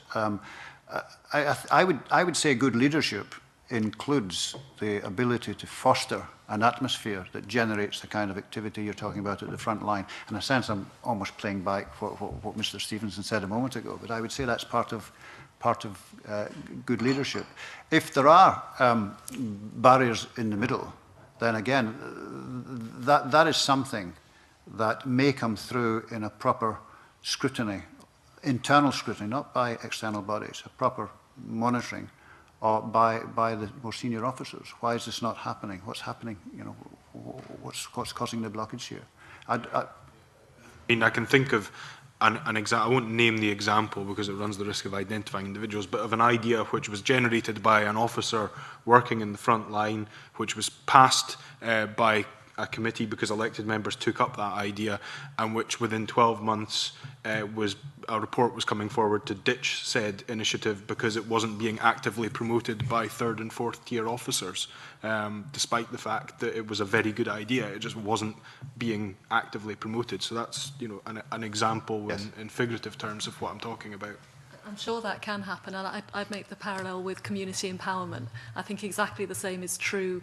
I would say good leadership includes the ability to foster an atmosphere that generates the kind of activity you're talking about at the front line. In a sense, I'm almost playing back what Mr. Stevenson said a moment ago, but I would say that's part of good leadership. If there are barriers in the middle, then again, that is something that may come through in a proper scrutiny, internal scrutiny, not by external bodies, a proper monitoring or by the more senior officers. Why is this not happening? What's happening? You know, what's causing the blockage here? I mean, I can think of an example. I won't name the example because it runs the risk of identifying individuals, but of an idea which was generated by an officer working in the front line, which was passed by a committee because elected members took up that idea, and which within 12 months a report was coming forward to ditch said initiative because it wasn't being actively promoted by 3rd and 4th tier officers, despite the fact that it was a very good idea. It just wasn't being actively promoted. So that's, you know, an example, yes, in figurative terms of what I'm talking about. I'm sure that can happen, and I'd make the parallel with community empowerment. I think exactly the same is true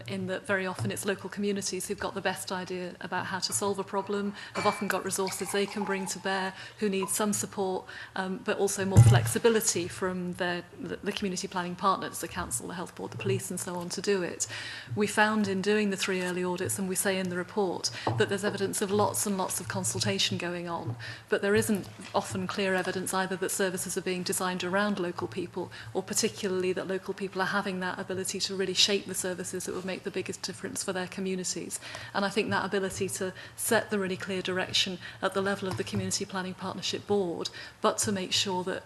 in that very often it's local communities who've got the best idea about how to solve a problem, have often got resources they can bring to bear, who need some support, but also more flexibility from the community planning partners, the council, the health board, the police and so on to do it. We found in doing the 3 early audits, and we say in the report, that there's evidence of lots and lots of consultation going on, but there isn't often clear evidence either that services are being designed around local people, or particularly that local people are having that ability to really shape the services that would make the biggest difference for their communities. And I think that ability to set the really clear direction at the level of the Community Planning Partnership Board, but to make sure that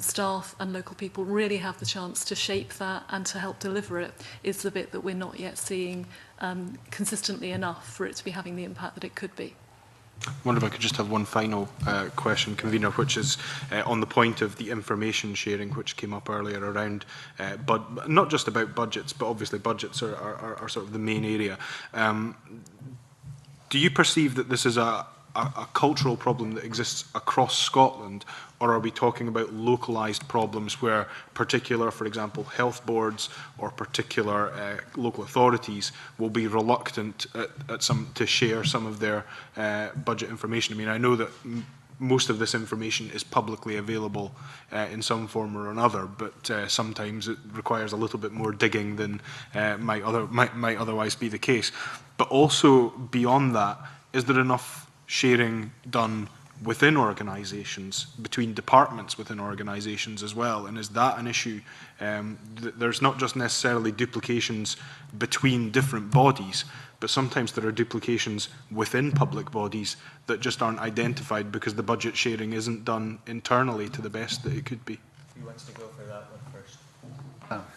staff and local people really have the chance to shape that and to help deliver it, is the bit that we're not yet seeing consistently enough for it to be having the impact that it could be. I wonder if I could just have one final question, Convener, which is on the point of the information sharing, which came up earlier around, but not just about budgets, but obviously budgets are sort of the main area. Do you perceive that this is a cultural problem that exists across Scotland, or are we talking about localised problems where particular, for example, health boards or particular local authorities will be reluctant to share some of their budget information? I mean, I know that most of this information is publicly available in some form or another, but sometimes it requires a little bit more digging than might otherwise be the case. But also beyond that, is there enough sharing done within organisations, between departments within organisations as well? And is that an issue? There's not just necessarily duplications between different bodies, but sometimes there are duplications within public bodies that just aren't identified because the budget sharing isn't done internally to the best that it could be. Who wants to go for that one first?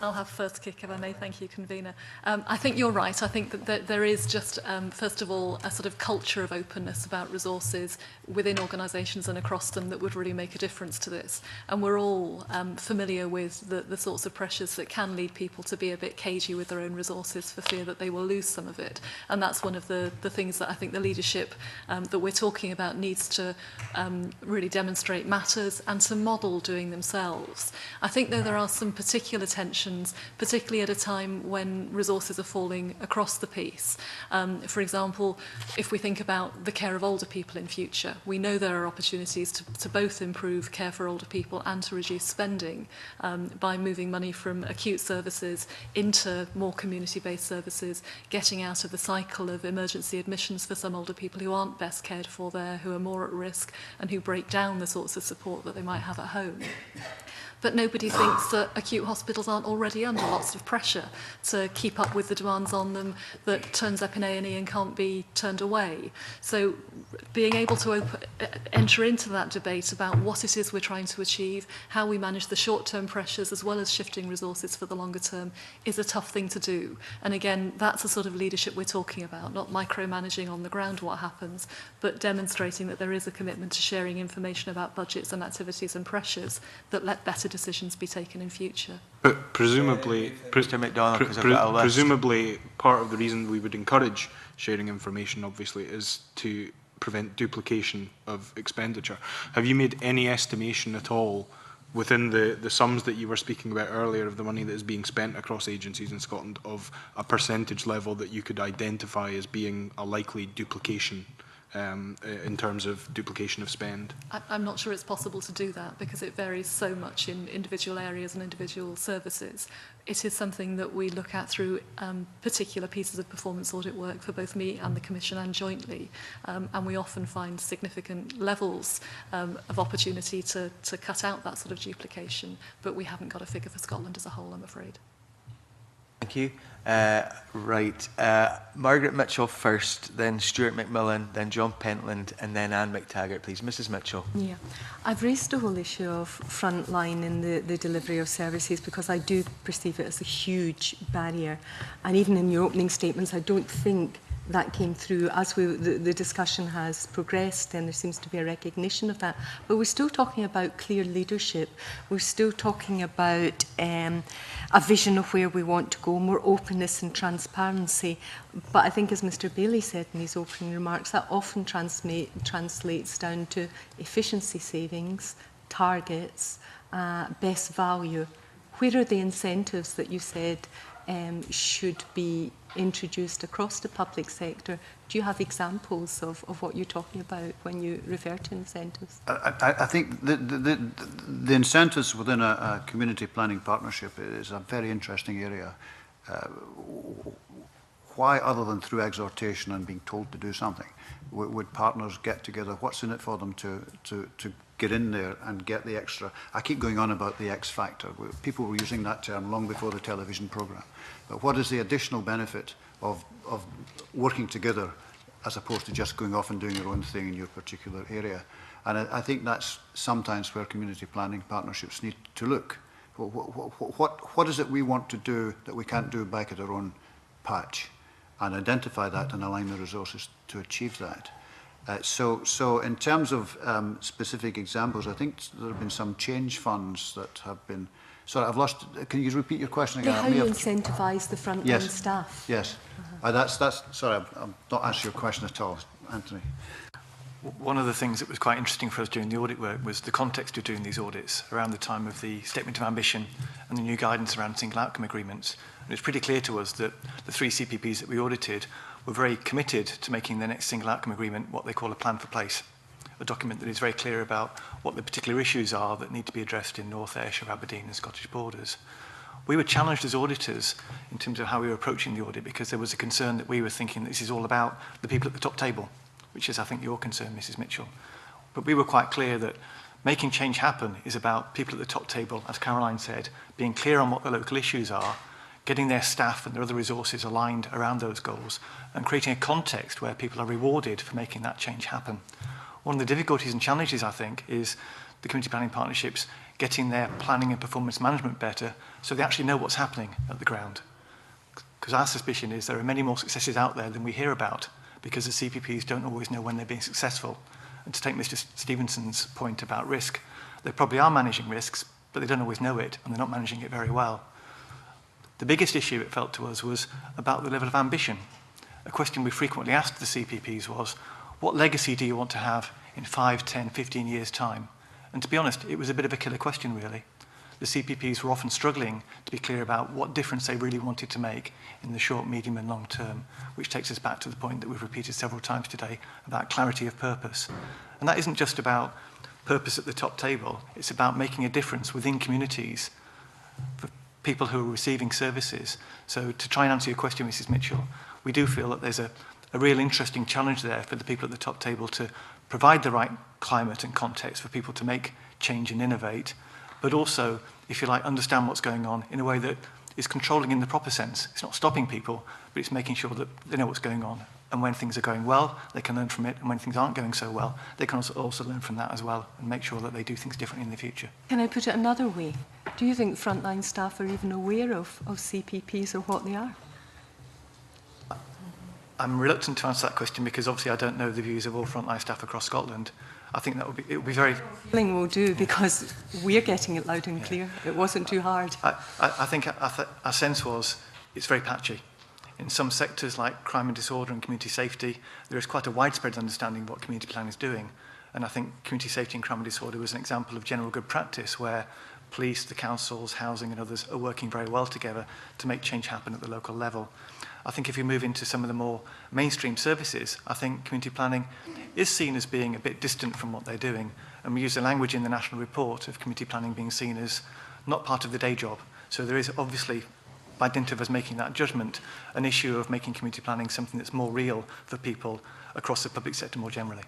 I'll have first kick if I may. Thank you, Convener. I think you're right. I think that there is just, first of all, a sort of culture of openness about resources within organisations and across them that would really make a difference to this. And we're all familiar with the sorts of pressures that can lead people to be a bit cagey with their own resources for fear that they will lose some of it. And that's one of the things that I think the leadership that we're talking about needs to really demonstrate matters and to model doing themselves. I think, though, there are some particular tensions, particularly at a time when resources are falling across the piece. For example, if we think about the care of older people in future, we know there are opportunities to both improve care for older people and to reduce spending by moving money from acute services into more community-based services, getting out of the cycle of emergency admissions for some older people who aren't best cared for there, who are more at risk and who break down the sorts of support that they might have at home. But nobody thinks that acute hospitals aren't already under lots of pressure to keep up with the demands on them that turns up in A&E and can't be turned away. So being able to enter into that debate about what it is we're trying to achieve, how we manage the short-term pressures as well as shifting resources for the longer term is a tough thing to do. And again, that's the sort of leadership we're talking about, not micromanaging on the ground what happens, but demonstrating that there is a commitment to sharing information about budgets and activities and pressures that let better decisions be taken in future. But presumably, Mr. McDonald, because I've got a list. Presumably, part of the reason we would encourage sharing information, obviously, is to prevent duplication of expenditure. Have you made any estimation at all within the sums that you were speaking about earlier of the money that is being spent across agencies in Scotland of a percentage level that you could identify as being a likely duplication in terms of duplication of spend? I'm not sure it's possible to do that because it varies so much in individual areas and individual services. It is something that we look at through particular pieces of performance audit work for both me and the Commission and jointly, and we often find significant levels of opportunity to cut out that sort of duplication, but we haven't got a figure for Scotland as a whole, I'm afraid. Thank you. Margaret Mitchell first, then Stuart McMillan, then John Pentland, and then Anne McTaggart, please. Mrs. Mitchell. Yeah, I've raised the whole issue of frontline in the delivery of services because I do perceive it as a huge barrier. And even in your opening statements, I don't think that came through. As the discussion has progressed, then there seems to be a recognition of that. But we're still talking about clear leadership. We're still talking about a vision of where we want to go, more openness and transparency. But I think, as Mr. Bailey said in his opening remarks, that often translates down to efficiency savings targets, best value. Where are the incentives that you said should be introduced across the public sector? Do you have examples of what you're talking about when you refer to incentives? I think the incentives within a community planning partnership is a very interesting area. Why, other than through exhortation and being told to do something, would partners get together? What's in it for them to get in there and get the extra? I keep going on about the X factor. People were using that term long before the television programme. But what is the additional benefit of working together as opposed to just going off and doing your own thing in your particular area? And I think that's sometimes where community planning partnerships need to look. What is it we want to do that we can't do back at our own patch? And identify that and align the resources to achieve that. So in terms of specific examples, I think there have been some change funds that have been... Sorry, I've lost... Can you repeat your question again? How you incentivise the frontline staff? Yes. Sorry, I'm not answering your question at all, Anthony. One of the things that was quite interesting for us during the audit work was the context of doing these audits around the time of the Statement of Ambition and the new guidance around single outcome agreements. And it's pretty clear to us that the 3 CPPs that we audited were very committed to making the next single outcome agreement what they call a plan for place, a document that is very clear about what the particular issues are that need to be addressed in North Ayrshire, Aberdeen and Scottish borders. We were challenged as auditors in terms of how we were approaching the audit because there was a concern that we were thinking that this is all about the people at the top table, which is, I think, your concern, Mrs. Mitchell. But we were quite clear that making change happen is about people at the top table, as Caroline said, being clear on what the local issues are, getting their staff and their other resources aligned around those goals, and creating a context where people are rewarded for making that change happen. One of the difficulties and challenges, I think, is the community planning partnerships getting their planning and performance management better so they actually know what's happening at the ground. Because our suspicion is there are many more successes out there than we hear about, because the CPPs don't always know when they're being successful. And to take Mr. Stevenson's point about risk, they probably are managing risks, but they don't always know it, and they're not managing it very well. The biggest issue, it felt to us, was about the level of ambition. A question we frequently asked the CPPs was, what legacy do you want to have in 5, 10, 15 years' time? And to be honest, it was a bit of a killer question, really. The CPPs were often struggling to be clear about what difference they really wanted to make in the short, medium and long term, which takes us back to the point that we've repeated several times today about clarity of purpose. And that isn't just about purpose at the top table, it's about making a difference within communities for people who are receiving services. So to try and answer your question, Mrs. Mitchell, we do feel that there's a real interesting challenge there for the people at the top table to provide the right climate and context for people to make change and innovate, but also, if you like, understand what's going on in a way that is controlling in the proper sense. It's not stopping people, but it's making sure that they know what's going on. And when things are going well, they can learn from it. And when things aren't going so well, they can also learn from that as well and make sure that they do things differently in the future. Can I put it another way? Do you think frontline staff are even aware of CPPs or what they are? I'm reluctant to answer that question because obviously I don't know the views of all frontline staff across Scotland. I think it would be very... Feeling will do because we're getting it loud and clear. It wasn't too hard. I think our sense was it's very patchy. In some sectors like crime and disorder and community safety, there is quite a widespread understanding of what community planning is doing. And I think community safety and crime and disorder was an example of general good practice where police, the councils, housing and others are working very well together to make change happen at the local level. I think if you move into some of the more mainstream services, I think community planning is seen as being a bit distant from what they're doing. And we use the language in the national report of community planning being seen as not part of the day job. So there is obviously, by dint of us making that judgment, an issue of making community planning something that's more real for people across the public sector more generally.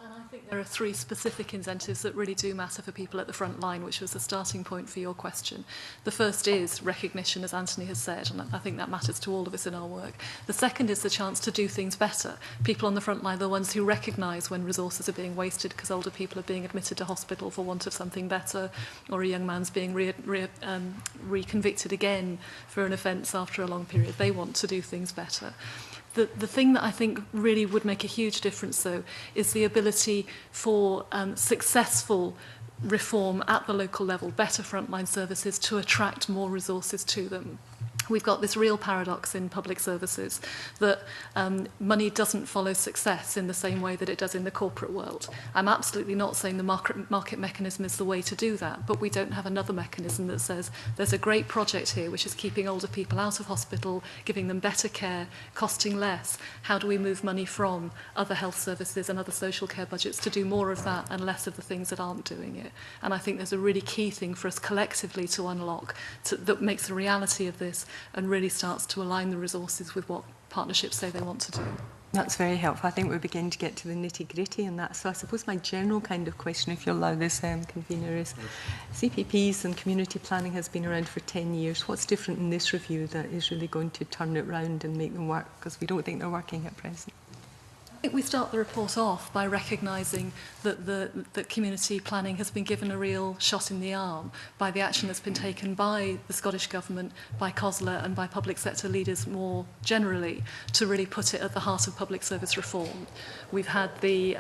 And I think there are 3 specific incentives that really do matter for people at the front line, which was the starting point for your question. The first is recognition, as Anthony has said, and I think that matters to all of us in our work. The second is the chance to do things better. People on the front line are the ones who recognise when resources are being wasted because older people are being admitted to hospital for want of something better, or a young man's being reconvicted again for an offence after a long period. They want to do things better. The thing that I think really would make a huge difference, though, is the ability for successful reform at the local level, better frontline services, to attract more resources to them. we've got this real paradox in public services that money doesn't follow success in the same way that it does in the corporate world. I'm absolutely not saying the market mechanism is the way to do that, but we don't have another mechanism that says there's a great project here which is keeping older people out of hospital, giving them better care, costing less. How do we move money from other health services and other social care budgets to do more of that and less of the things that aren't doing it? And I think there's a really key thing for us collectively to unlock that makes a reality of this and really starts to align the resources with what partnerships say they want to do. That's very helpful. I think we're beginning to get to the nitty-gritty in that. So I suppose my general kind of question, if you allow this, convener, is CPPs and community planning has been around for 10 years. What's different in this review that is really going to turn it round and make them work? Because we don't think they're working at present. I think we start the report off by recognising that that community planning has been given a real shot in the arm by the action that's been taken by the Scottish Government, by COSLA and by public sector leaders more generally to really put it at the heart of public service reform. We've had the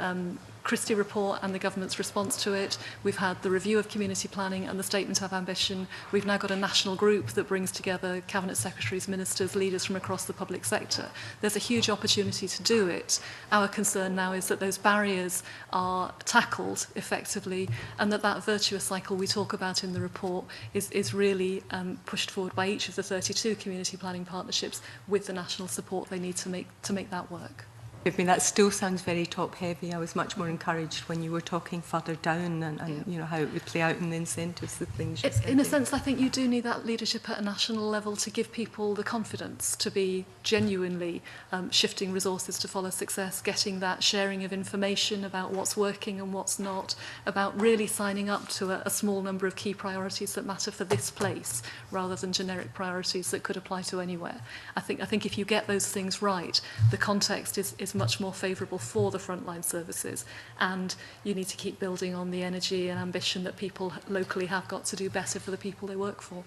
Christie report and the government's response to it. We've had the review of community planning and the statement of ambition. We've now got a national group that brings together cabinet secretaries, ministers, leaders from across the public sector. There's a huge opportunity to do it. Our concern now is that those barriers are tackled effectively and that virtuous cycle we talk about in the report is really pushed forward by each of the 32 community planning partnerships with the national support they need to make that work. I mean, that still sounds very top-heavy. I was much more encouraged when you were talking further down and you know, how it would play out in the incentives, the things you said. In a sense, I think you do need that leadership at a national level to give people the confidence to be genuinely shifting resources to follow success, getting that sharing of information about what's working and what's not, about really signing up to a small number of key priorities that matter for this place rather than generic priorities that could apply to anywhere. I think if you get those things right, the context is much more favourable for the frontline services, and you need to keep building on the energy and ambition that people locally have got to do better for the people they work for.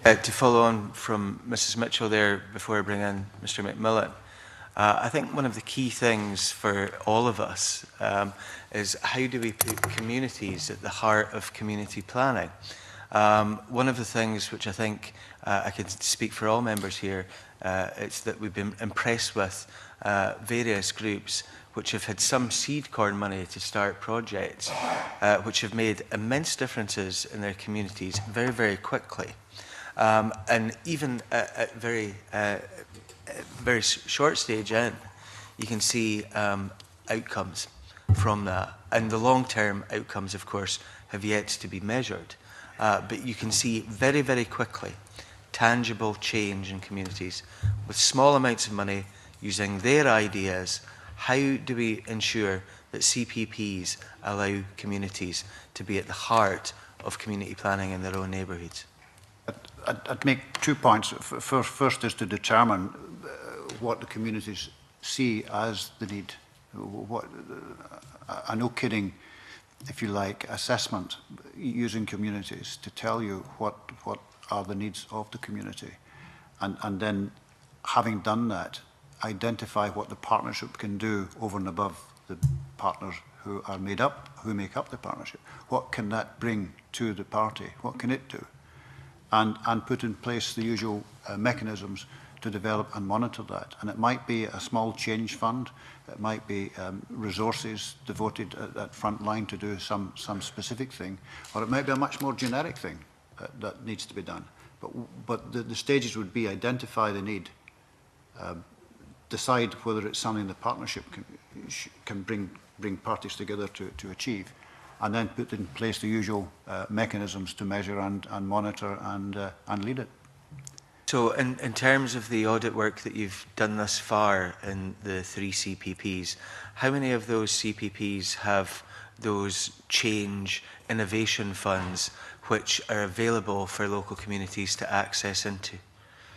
To follow on from Mrs Mitchell there, before I bring in Mr McMillan, I think one of the key things for all of us is how do we put communities at the heart of community planning? One of the things which I think I can speak for all members here, it's that we've been impressed with various groups which have had some seed corn money to start projects, which have made immense differences in their communities very, very quickly. And even at very short stage in, you can see outcomes from that. And the long-term outcomes, of course, have yet to be measured. But you can see very, very quickly tangible change in communities with small amounts of money using their ideas. How do we ensure that CPPs allow communities to be at the heart of community planning in their own neighbourhoods? I'd make 2 points. First is to determine what the communities see as the need. A no kidding, if you like, assessment using communities to tell you what are the needs of the community. And then, having done that, identify what the partnership can do over and above the partners who make up the partnership. What can that bring to the party? What can it do? And put in place the usual mechanisms to develop and monitor that. And it might be a small change fund, it might be resources devoted at front line to do some specific thing, or it might be a much more generic thing that needs to be done. But the stages would be identify the need, decide whether it's something the partnership can bring parties together to achieve, and then put in place the usual mechanisms to measure and monitor and lead it. So in terms of the audit work that you've done thus far in the 3 CPPs, how many of those CPPs have those change innovation funds which are available for local communities to access into?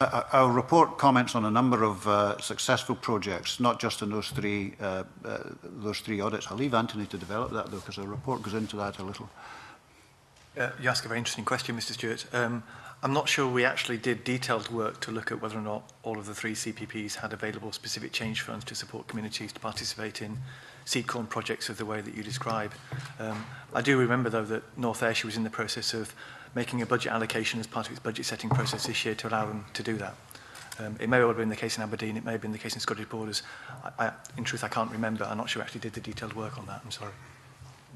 Our report comments on a number of successful projects, not just in those three audits. I'll leave Anthony to develop that, though, because our report goes into that a little. You ask a very interesting question, Mr Stewart. I'm not sure we actually did detailed work to look at whether or not all of the 3 CPPs had available specific change funds to support communities to participate in seed corn projects of the way that you describe. I do remember, though, that North Ayrshire was in the process of making a budget allocation as part of its budget setting process this year to allow them to do that. It may well have been the case in Aberdeen, it may have been the case in Scottish Borders. In truth, I can't remember. I'm not sure I actually did the detailed work on that. I'm sorry.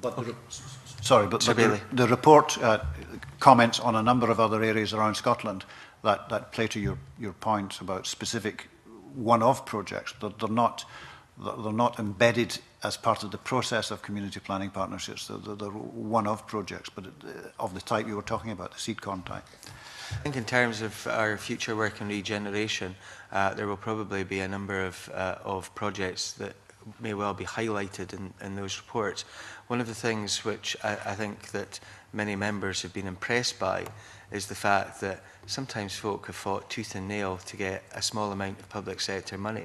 But the report comments on a number of other areas around Scotland that play to your point about specific one-off projects. They're not embedded as part of the process of community planning partnerships. They're one-off projects, but of the type you were talking about, the seed corn type. I think in terms of our future work in regeneration, there will probably be a number of projects that may well be highlighted in those reports. One of the things which I think that many members have been impressed by is the fact that sometimes folk have fought tooth and nail to get a small amount of public sector money,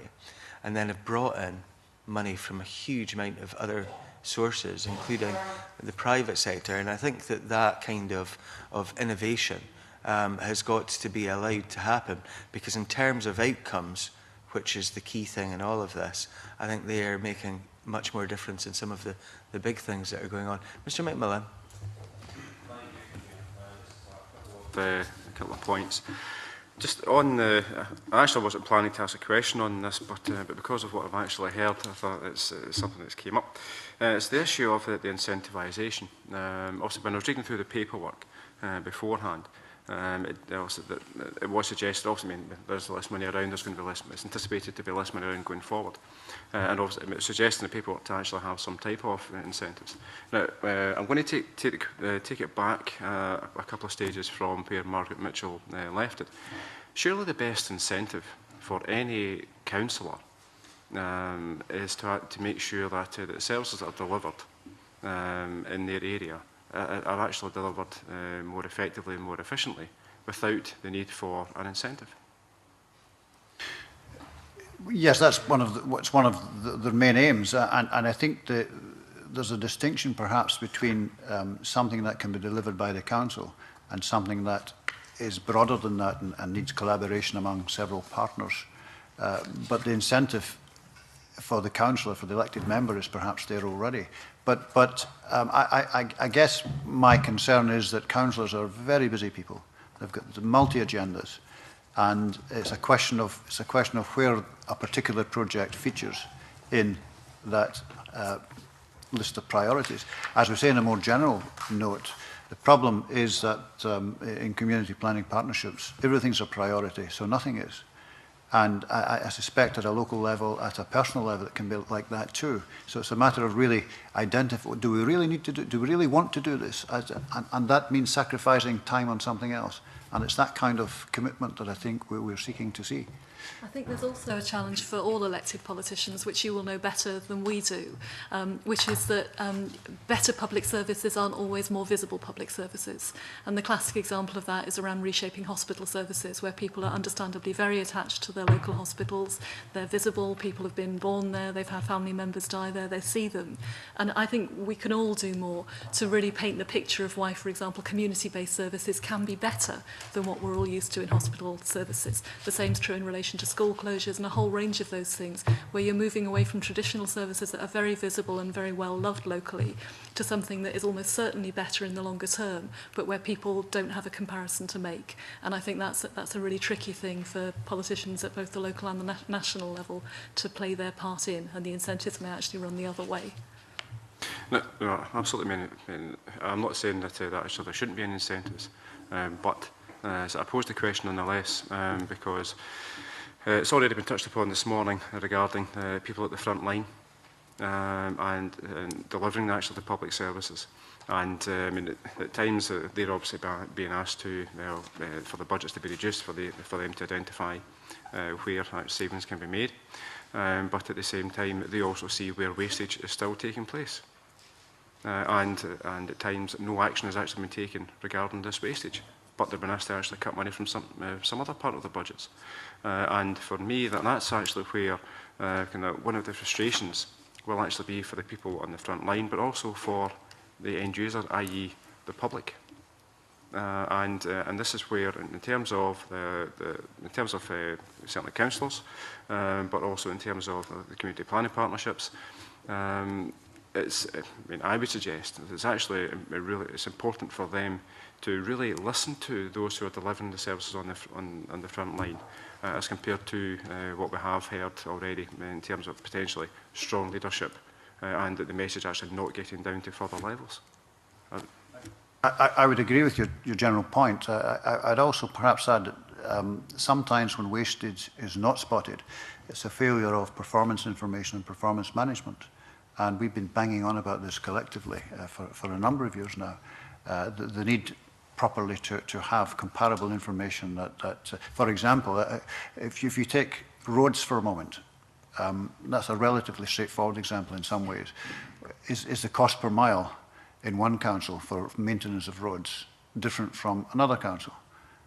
and then have brought in money from a huge amount of other sources, including the private sector. And I think that kind of innovation has got to be allowed to happen, because in terms of outcomes, which is the key thing in all of this, I think they are making much more difference in some of the big things that are going on. Mr. McMillan. A couple of points. Just on the, I actually wasn't planning to ask a question on this, but because of what I've actually heard, I thought it's something that's came up. It's the issue of the incentivisation. Also, when I was reading through the paperwork beforehand, it was suggested, also, I mean, there's less money around, there's going to be less, it's anticipated to be less money around going forward. And also, it was suggesting the paperwork to actually have some type of incentives. Now, I'm going to take it back a couple of stages from where Margaret Mitchell left it. Surely the best incentive for any councillor is to make sure that the services that are delivered in their area are actually delivered more effectively and more efficiently without the need for an incentive. Yes, that's one of the main aims, and I think there's a distinction perhaps between something that can be delivered by the council and something that is broader than that and needs collaboration among several partners. But the incentive for the councillor, for the elected member, is perhaps there already. But I guess my concern is that councillors are very busy people. They've got multi-agendas, and it's a question of where a particular project features in that list of priorities. As we say in a more general note, the problem is that in community planning partnerships, everything's a priority, so nothing is. And I suspect at a local level, at a personal level, it can be like that too. So it's a matter of really identifying, do we really need to do we really want to do this? And that means sacrificing time on something else. And it's that kind of commitment that I think we're seeking to see. I think there's also a challenge for all elected politicians, which you will know better than we do, which is that better public services aren't always more visible public services. And the classic example of that is around reshaping hospital services, where people are understandably very attached to their local hospitals. They're visible, people have been born there, they've had family members die there, they see them. And I think we can all do more to really paint the picture of why, for example, community-based services can be better than what we're all used to in hospital services. The same is true in relation to school closures and a whole range of those things, where you're moving away from traditional services that are very visible and very well loved locally to something that is almost certainly better in the longer term, but where people don't have a comparison to make. And I think that's a really tricky thing for politicians at both the local and the national level to play their part in, and the incentives may actually run the other way. No, absolutely. I'm not saying that actually there shouldn't be any incentives, but so I posed the question nonetheless because it's already been touched upon this morning regarding people at the front line and delivering actually the public services. And I mean, at times they're obviously being asked to, for the budgets to be reduced, for them to identify where savings can be made. But at the same time, they also see where wastage is still taking place. And at times, no action has actually been taken regarding this wastage, but they've been asked to actually cut money from some other part of the budgets. And for me, that's actually where one of the frustrations will actually be for the people on the front line, but also for the end user, i.e. the public. and this is where, in terms of certainly councillors, but also in terms of the community planning partnerships, I would suggest that it's actually it's important for them to really listen to those who are delivering the services on the front line, as compared to what we have heard already in terms of potentially strong leadership, and that the message actually not getting down to further levels. I would agree with your general point. I'd also perhaps add that sometimes when wastage is not spotted, it's a failure of performance information and performance management. And we've been banging on about this collectively for a number of years now. The need properly to have comparable information that for example, if you take roads for a moment, that's a relatively straightforward example in some ways. Is the cost per mile in one council for maintenance of roads different from another council?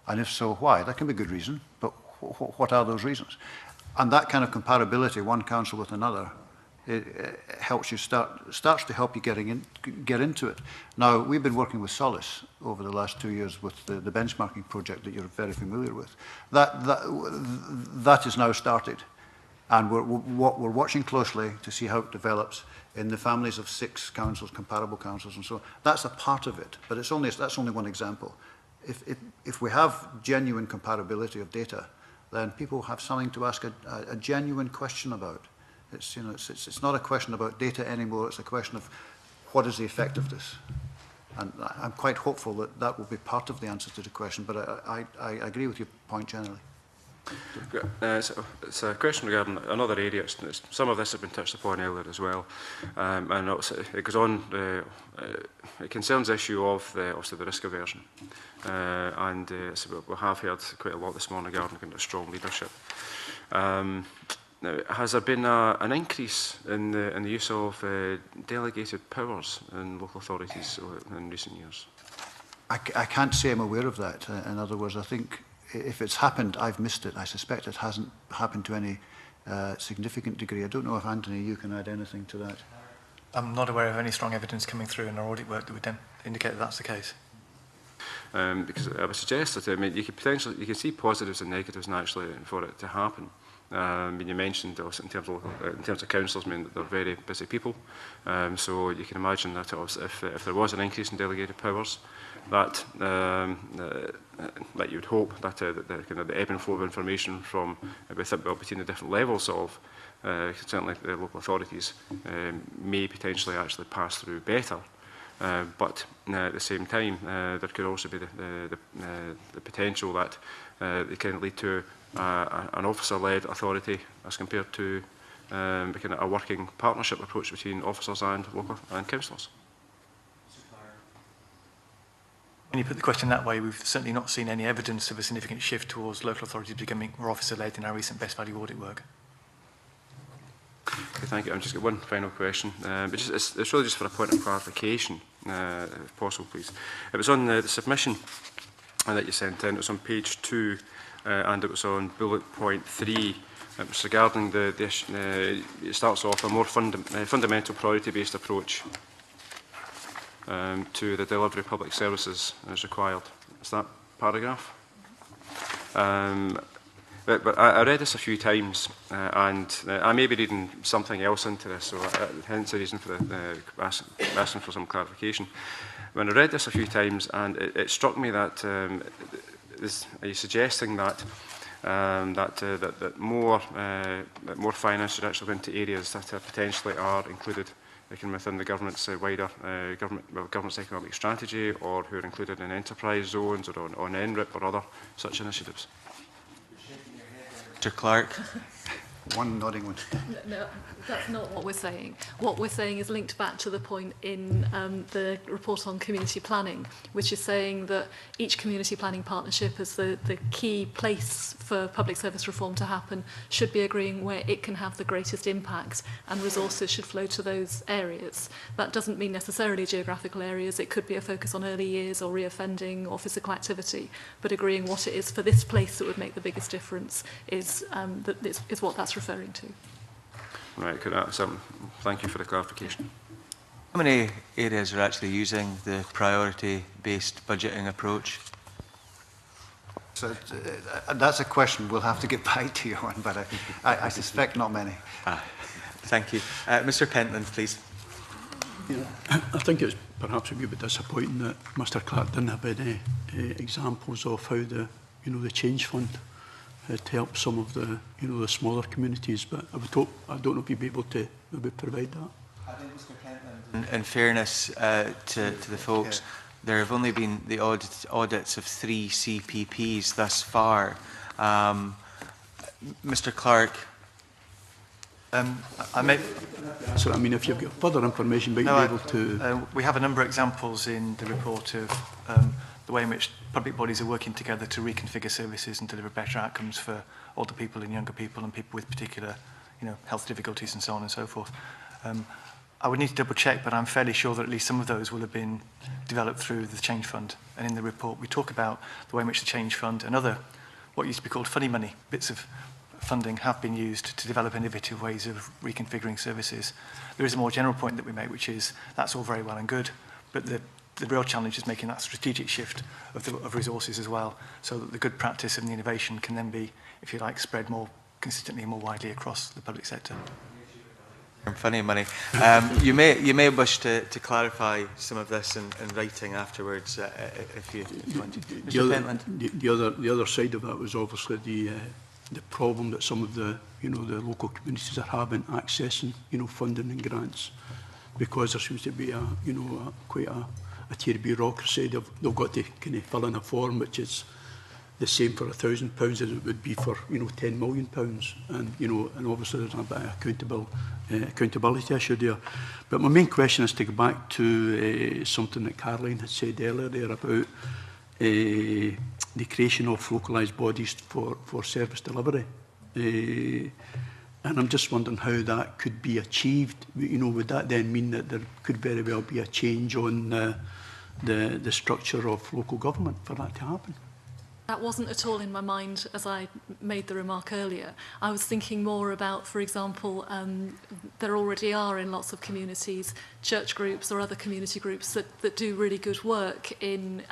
And if so, why? That can be a good reason, but what are those reasons? And that kind of comparability, one council with another, it helps you starts to help you get into it. Now, we've been working with Solace over the last 2 years with the benchmarking project that you're very familiar with. That is now started, and we're watching closely to see how it develops in the families of 6 councils, comparable councils, and so on. That's a part of it, but that's only one example. If we have genuine comparability of data, then people have something to ask a genuine question about. It's not a question about data anymore. It's a question of what is the effect of this. And I'm quite hopeful that that will be part of the answer to the question. But I agree with your point generally. It's a question regarding another area. Some of this has been touched upon earlier as well, and it goes on. It concerns the issue of also the risk aversion, and so we have heard quite a lot this morning regarding strong leadership. Now, has there been an increase in the use of delegated powers in local authorities in recent years? I can't say I'm aware of that. In other words, I think if it's happened, I've missed it. I suspect it hasn't happened to any significant degree. I don't know if, Anthony, you can add anything to that. I'm not aware of any strong evidence coming through in our audit work that would indicate that that's the case. Because I would suggest that you could see positives and negatives naturally for it to happen. You mentioned also in terms of councils, that they're very busy people. So you can imagine that if there was an increase in delegated powers, that you would hope that the ebb and flow of information from between the different levels of certainly the local authorities may potentially actually pass through better. But at the same time, there could also be the potential that it can lead to an officer-led authority as compared to a working partnership approach between officers and local and councillors. When you put the question that way, we've certainly not seen any evidence of a significant shift towards local authorities becoming more officer-led in our recent best value audit work. Okay, thank you. I've just got one final question, but it's really just for a point of clarification, if possible, please. It was on the submission that you sent in. It was on page 2, and it was on bullet point 3. It was regarding it starts off a more fundamental priority-based approach to the delivery of public services as required. Is that paragraph? But I read this a few times, and I may be reading something else into this, so hence the reason for asking for some clarification. When I read this a few times, and it struck me that are you suggesting that that more finance should actually go into areas that potentially are included within the government's wider government's economic strategy, or who are included in enterprise zones or on NRIP or other such initiatives? Mr. Clark. One nodding one. No, that's not what we're saying. What we're saying is linked back to the point in the report on community planning, which is saying that each community planning partnership as the key place for public service reform to happen should be agreeing where it can have the greatest impact, and resources should flow to those areas. That doesn't mean necessarily geographical areas. It could be a focus on early years or reoffending or physical activity, but agreeing what it is for this place that would make the biggest difference is what that's referring to. Right, thank you for the clarification. How many areas are actually using the priority-based budgeting approach? So that's a question we'll have to get back to you on, but I suspect not many. Thank you. Mr Pentland, please. Yeah, I think it's perhaps a wee bit disappointing that Mr Clark didn't have any examples of how the change fund had helped some of the the smaller communities. But I would hope, I don't know if you'd be able to maybe provide that. I think Mr Pentland, in fairness to the folks, there have only been the audits of 3 CPPs thus far. Mr Clark. So, I mean, if you've got further information, but you'll be able to... we have a number of examples in the report of the way in which public bodies are working together to reconfigure services and deliver better outcomes for older people and younger people and people with particular health difficulties and so on and so forth. I would need to double check, but I'm fairly sure that at least some of those will have been developed through the Change Fund. And in the report, we talk about the way in which the Change Fund and other, what used to be called funny money, bits of funding have been used to develop innovative ways of reconfiguring services. There is a more general point that we make, which is that's all very well and good, but the real challenge is making that strategic shift of resources as well, so that the good practice and the innovation can then be, if you like, spread more consistently and more widely across the public sector. Funny money. You may wish to clarify some of this in writing afterwards, if you want to. Mr. Pentland. The other side of that was obviously the problem that some of the the local communities are having accessing funding and grants, because there seems to be quite a tier bureaucracy. They've got to kind of fill in a form which is the same for £1,000 as it would be for £10 million, and and obviously there's a bit of accountability issue there. But my main question is to go back to something that Caroline had said earlier there about the creation of localised bodies for service delivery. And I'm just wondering how that could be achieved. Would that then mean that there could very well be a change on the structure of local government for that to happen? That wasn't at all in my mind as I made the remark earlier. I was thinking more about, for example, there already are in lots of communities church groups or other community groups that do really good work in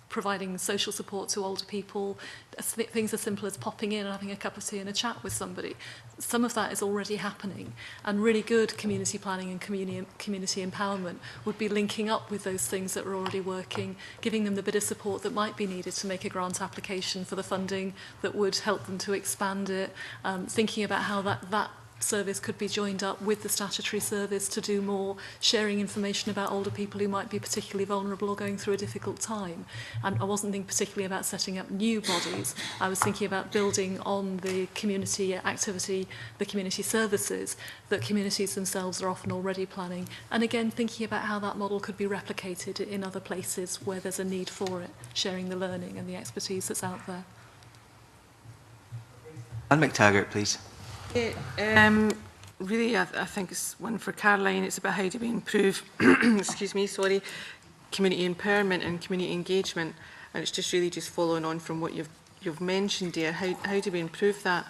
providing social support to older people, things as simple as popping in and having a cup of tea and a chat with somebody. Some of that is already happening, and really good community planning and community empowerment would be linking up with those things that are already working, giving them the bit of support that might be needed to make a grant application for the funding that would help them to expand it, thinking about how that service could be joined up with the statutory service to do more, sharing information about older people who might be particularly vulnerable or going through a difficult time. And I wasn't thinking particularly about setting up new bodies. I was thinking about building on the community activity, the community services that communities themselves are often already planning. And again, thinking about how that model could be replicated in other places where there's a need for it, sharing the learning and the expertise that's out there. Anne McTaggart, please. Really, I think it's one for Caroline. It's about how do we improve, excuse me, sorry, community empowerment and community engagement, and it's just really just following on from what you've mentioned there. How do we improve that?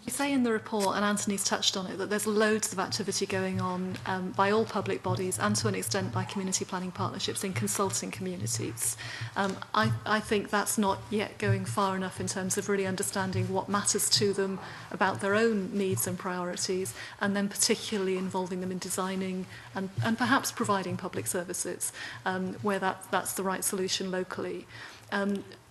You say in the report, and Anthony's touched on it, that there's loads of activity going on by all public bodies and to an extent by community planning partnerships in consulting communities. I think that's not yet going far enough in terms of really understanding what matters to them about their own needs and priorities, and then particularly involving them in designing and perhaps providing public services where that's the right solution locally.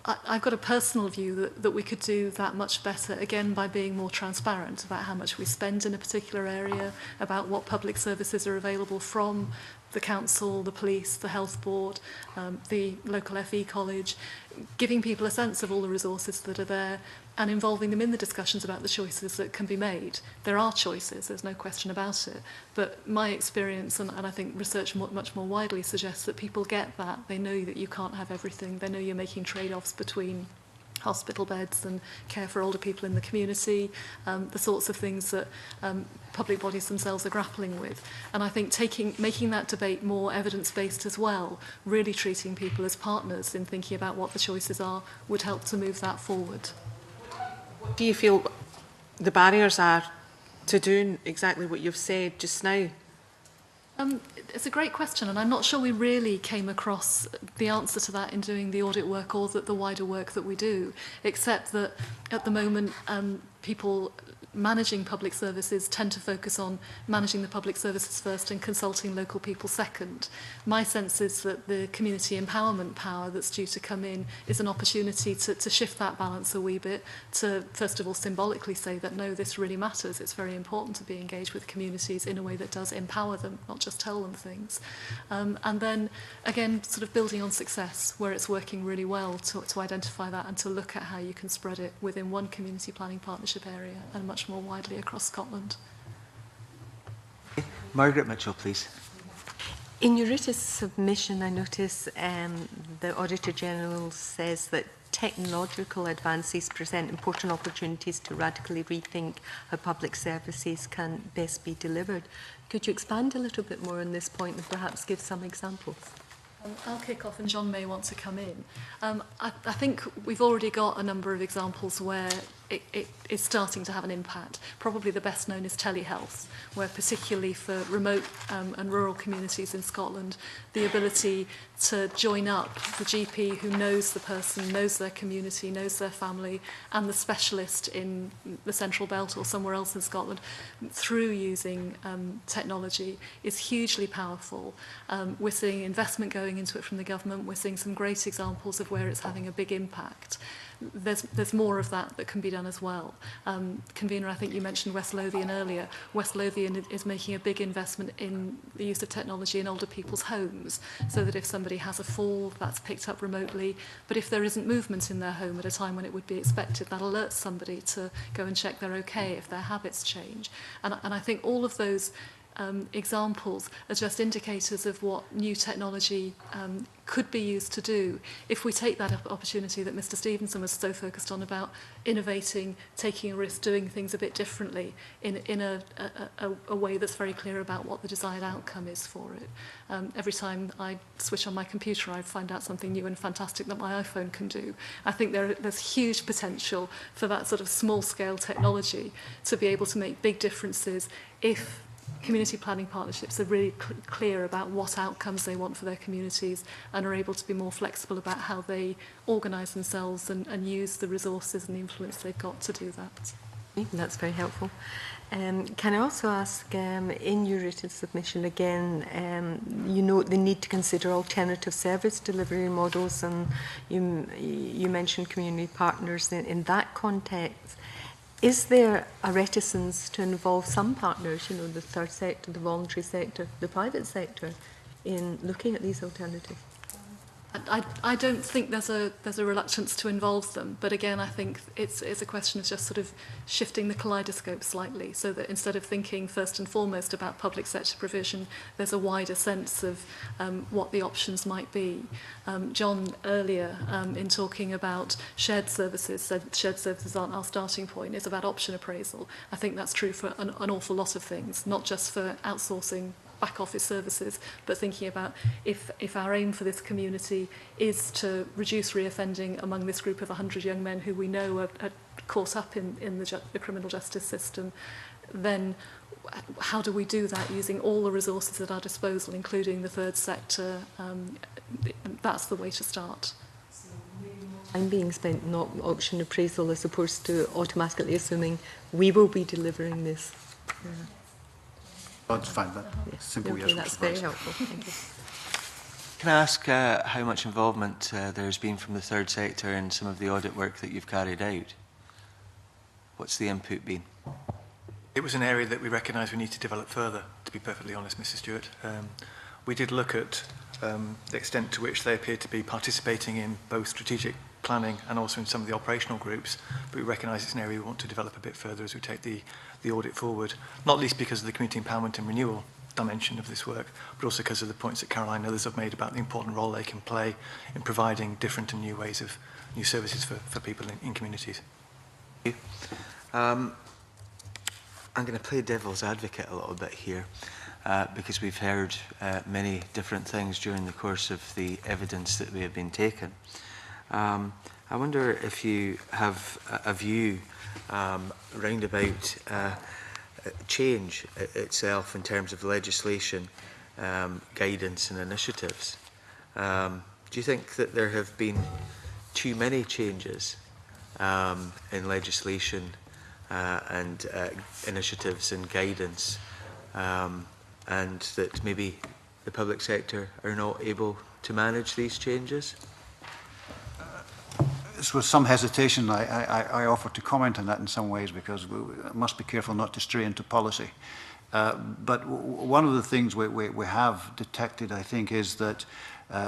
I've got a personal view that we could do that much better, again, by being more transparent about how much we spend in a particular area, about what public services are available from the council, the police, the health board, the local FE college, giving people a sense of all the resources that are there and involving them in the discussions about the choices that can be made. There are choices, there's no question about it, but my experience, and I think research much more widely suggests that people get that. They know that you can't have everything. They know you're making trade-offs between hospital beds and care for older people in the community, the sorts of things that public bodies themselves are grappling with. And I think making that debate more evidence-based as well, really treating people as partners in thinking about what the choices are, would help to move that forward. What do you feel the barriers are to doing exactly what you've said just now? It's a great question, and I'm not sure we really came across the answer to that in doing the audit work or the wider work that we do, except that at the moment people managing public services tend to focus on managing the public services first and consulting local people second. My sense is that the community empowerment power that's due to come in is an opportunity to shift that balance a wee bit, to first of all symbolically say that no, this really matters, it's very important to be engaged with communities in a way that does empower them, not just tell them things. And then again, sort of building on success where it's working really well to identify that and to look at how you can spread it within one community planning partnership area and much more widely across Scotland. Margaret Mitchell, please. In your written submission, I notice the Auditor General says that technological advances present important opportunities to radically rethink how public services can best be delivered. Could you expand a little bit more on this point and perhaps give some examples? I'll kick off and John may want to come in. I think we've already got a number of examples where it is starting to have an impact. Probably the best known is telehealth, where particularly for remote and rural communities in Scotland, the ability to join up the GP who knows the person, knows their community, knows their family, and the specialist in the Central Belt or somewhere else in Scotland through using technology is hugely powerful. We're seeing investment going into it from the government. We're seeing some great examples of where it's having a big impact. There's more of that can be done as well. Convener, I think you mentioned West Lothian earlier. West Lothian is making a big investment in the use of technology in older people's homes, so that if somebody has a fall, that's picked up remotely. But if there isn't movement in their home at a time when it would be expected, that alerts somebody to go and check they're okay if their habits change. And I think all of those examples are just indicators of what new technology could be used to do if we take that opportunity that Mr. Stevenson was so focused on about innovating, taking a risk, doing things a bit differently in a way that's very clear about what the desired outcome is for it. Every time I switch on my computer, I find out something new and fantastic that my iPhone can do. I think there's huge potential for that sort of small-scale technology to be able to make big differences if community planning partnerships are really clear about what outcomes they want for their communities and are able to be more flexible about how they organise themselves and use the resources and the influence they've got to do that. That's very helpful. Can I also ask, in your written submission again, you note the need to consider alternative service delivery models, and you mentioned community partners in that context. Is there a reticence to involve some partners, you know, the third sector, the voluntary sector, the private sector, in looking at these alternatives? I don't think there's a reluctance to involve them, but again, I think it's a question of just sort of shifting the kaleidoscope slightly, so that instead of thinking first and foremost about public sector provision, there's a wider sense of what the options might be. John earlier, in talking about shared services, said shared services aren't our starting point. It's about option appraisal. I think that's true for an awful lot of things, not just for outsourcing back office services, but thinking about if our aim for this community is to reduce reoffending among this group of 100 young men who we know are caught up in the criminal justice system, then how do we do that using all the resources at our disposal, including the third sector? That's the way to start. Time being spent not option appraisal as opposed to automatically assuming we will be delivering this. Yeah. I'd find that simple okay, yes. That's very helpful. Thank you. Can I ask how much involvement there's been from the third sector in some of the audit work that you've carried out? What's the input been? It was an area that we recognised we need to develop further, to be perfectly honest, Mrs. Stewart. We did look at the extent to which they appeared to be participating in both strategic planning and also in some of the operational groups, but we recognise it's an area we want to develop a bit further as we take the audit forward, not least because of the community empowerment and renewal dimension of this work, but also because of the points that Caroline and others have made about the important role they can play in providing different and new ways of new services for people in communities. Thank you. I'm going to play devil's advocate a little bit here because we've heard many different things during the course of the evidence that we have been taken. I wonder if you have a view round about change itself in terms of legislation guidance and initiatives. Do you think that there have been too many changes in legislation and initiatives and guidance, and that maybe the public sector are not able to manage these changes? It's with some hesitation I offer to comment on that in some ways, because we must be careful not to stray into policy. But one of the things we have detected, I think, is that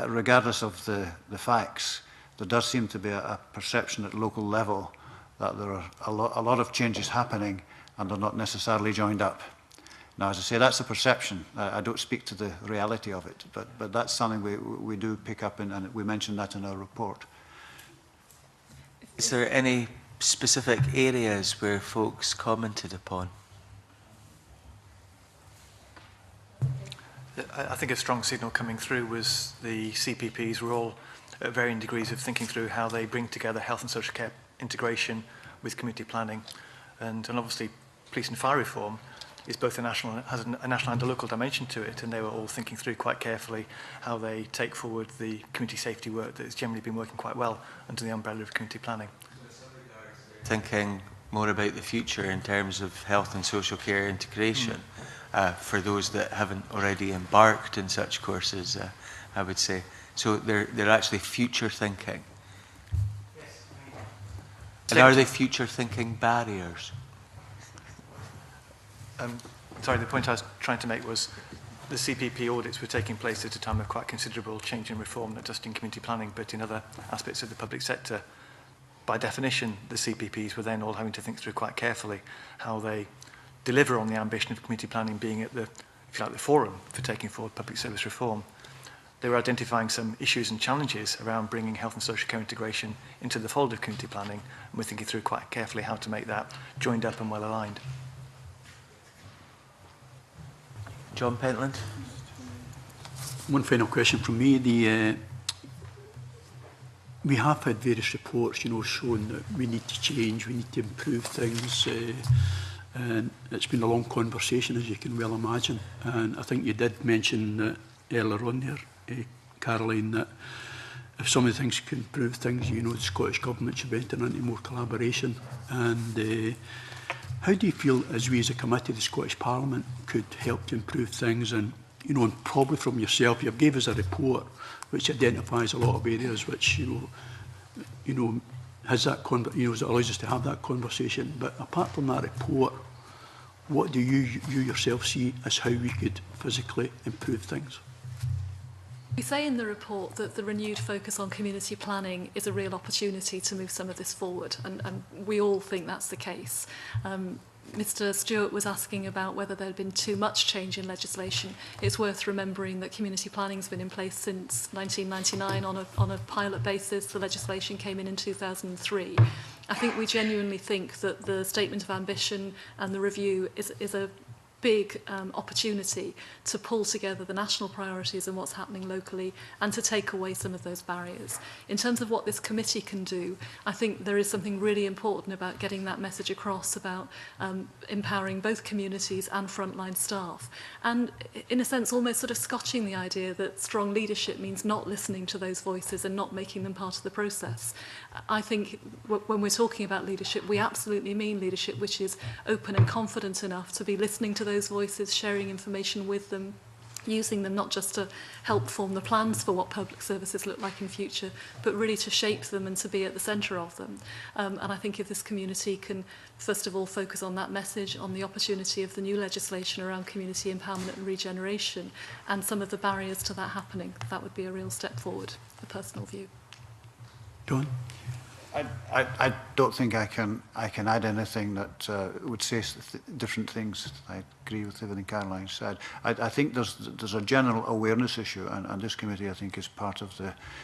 regardless of the facts, there does seem to be a perception at local level that there are a lot of changes happening and they're not necessarily joined up. Now, as I say, that's a perception. I don't speak to the reality of it, but that's something we do pick up, and we mentioned that in our report. Is there any specific areas where folks commented upon? I think a strong signal coming through was the CPPs were all at varying degrees of thinking through how they bring together health and social care integration with community planning, and obviously police and fire reform is both has a national and a local dimension to it, and they were all thinking through quite carefully how they take forward the community safety work that has generally been working quite well under the umbrella of community planning. Thinking more about the future in terms of health and social care integration for those that haven't already embarked in such courses, I would say. So they're actually future thinking. And are they future thinking barriers? Sorry, the point I was trying to make was the CPP audits were taking place at a time of quite considerable change and reform, not just in community planning, but in other aspects of the public sector. By definition, the CPPs were then all having to think through quite carefully how they deliver on the ambition of community planning being at the, if you like, the forum for taking forward public service reform. They were identifying some issues and challenges around bringing health and social care integration into the fold of community planning, and we're thinking through quite carefully how to make that joined up and well aligned. John Pentland. One final question from me. We have had various reports, showing that we need to change, we need to improve things, and it's been a long conversation, as you can well imagine. And I think you did mention earlier on there, Caroline, that if some of the things can improve things, the Scottish Government should be entering into more collaboration. And how do you feel, as we as a committee, the Scottish Parliament, could help to improve things? And, and probably from yourself, you gave us a report which identifies a lot of areas which, has that, allows us to have that conversation. But apart from that report, what do you yourself see as how we could physically improve things? We say in the report that the renewed focus on community planning is a real opportunity to move some of this forward, and we all think that's the case. Mr. Stewart was asking about whether there had been too much change in legislation. It's worth remembering that community planning has been in place since 1999 on a pilot basis. The legislation came in 2003. I think we genuinely think that the statement of ambition and the review is a big opportunity to pull together the national priorities and what's happening locally, and to take away some of those barriers. In terms of what this committee can do, I think there is something really important about getting that message across about empowering both communities and frontline staff, and in a sense almost sort of scotching the idea that strong leadership means not listening to those voices and not making them part of the process. I think when we're talking about leadership, we absolutely mean leadership which is open and confident enough to be listening to those voices, sharing information with them, using them not just to help form the plans for what public services look like in future, but really to shape them and to be at the centre of them. And I think if this community can, first of all, focus on that message, on the opportunity of the new legislation around community empowerment and regeneration, and some of the barriers to that happening, that would be a real step forward, a personal view. John? I don't think I can add anything that would say different things. I agree with everything Caroline said. I think there's a general awareness issue, and this committee, I think, is part of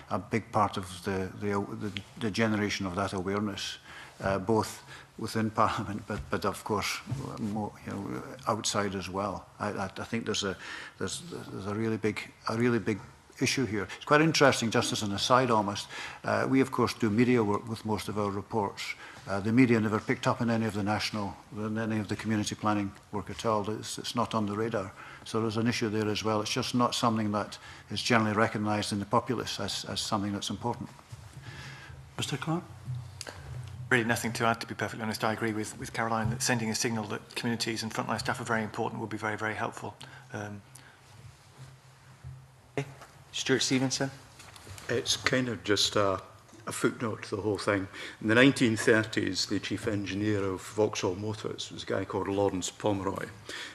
a big part of the generation of that awareness, both within Parliament, but of course more, outside as well. I think there's a really big issue here. It's quite interesting, just as an aside almost. We, of course, do media work with most of our reports. The media never picked up on any of the national, any of the community planning work at all. It's not on the radar. So there's an issue there as well. It's just not something that is generally recognised in the populace as something that's important. Mr. Clark? Really nothing to add, to be perfectly honest. I agree with Caroline that sending a signal that communities and frontline staff are very important would be very, very helpful. Stuart Stevenson. It's kind of just a footnote to the whole thing. In the 1930s, the chief engineer of Vauxhall Motors was a guy called Lawrence Pomeroy.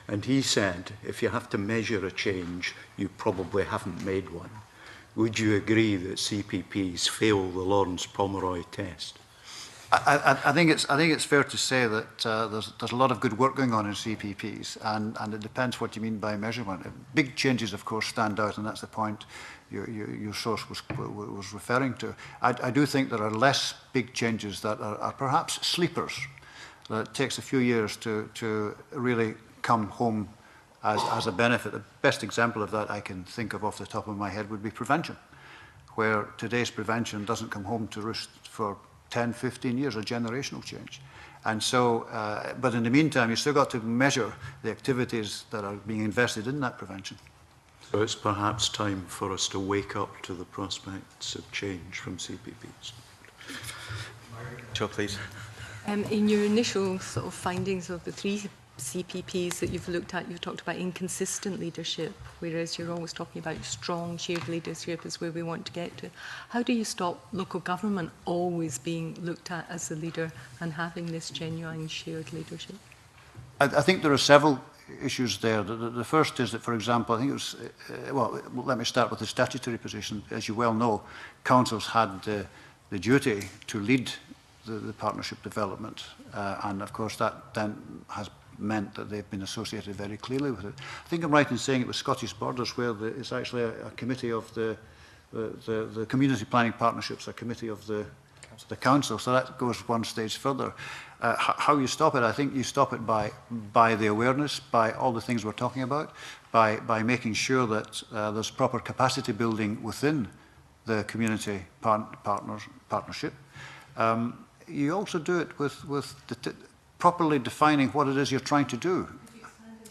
And he said, if you have to measure a change, you probably haven't made one. Would you agree that CPPs fail the Lawrence Pomeroy test? I think it's fair to say that there's a lot of good work going on in CPPs, and it depends what you mean by measurement. Big changes, of course, stand out, and that's the point your source was referring to. I do think there are less big changes that are perhaps sleepers, that it takes a few years to really come home as a benefit. The best example of that I can think of off the top of my head would be prevention, where today's prevention doesn't come home to roost for 10, 15 years, a generational change. And so, but in the meantime, you've still got to measure the activities that are being invested in that prevention. So it's perhaps time for us to wake up to the prospects of change from CPPs. Sure, please. In your initial sort of findings of the 3 CPPs that you've looked at, you've talked about inconsistent leadership, whereas you're always talking about strong shared leadership is where we want to get to. How do you stop local government always being looked at as the leader and having this genuine shared leadership? I think there are several issues there. The first is that, for example, I think it was, well, let me start with the statutory position. As you well know, councils had the duty to lead the partnership development, and of course that then has meant that they've been associated very clearly with it. I think I'm right in saying it was Scottish Borders, where it's actually a committee of the community planning partnerships, a committee of the council. So that goes one stage further. How you stop it? I think you stop it by the awareness, by all the things we're talking about, by making sure that there's proper capacity building within the community partnership. You also do it with properly defining what it is you're trying to do.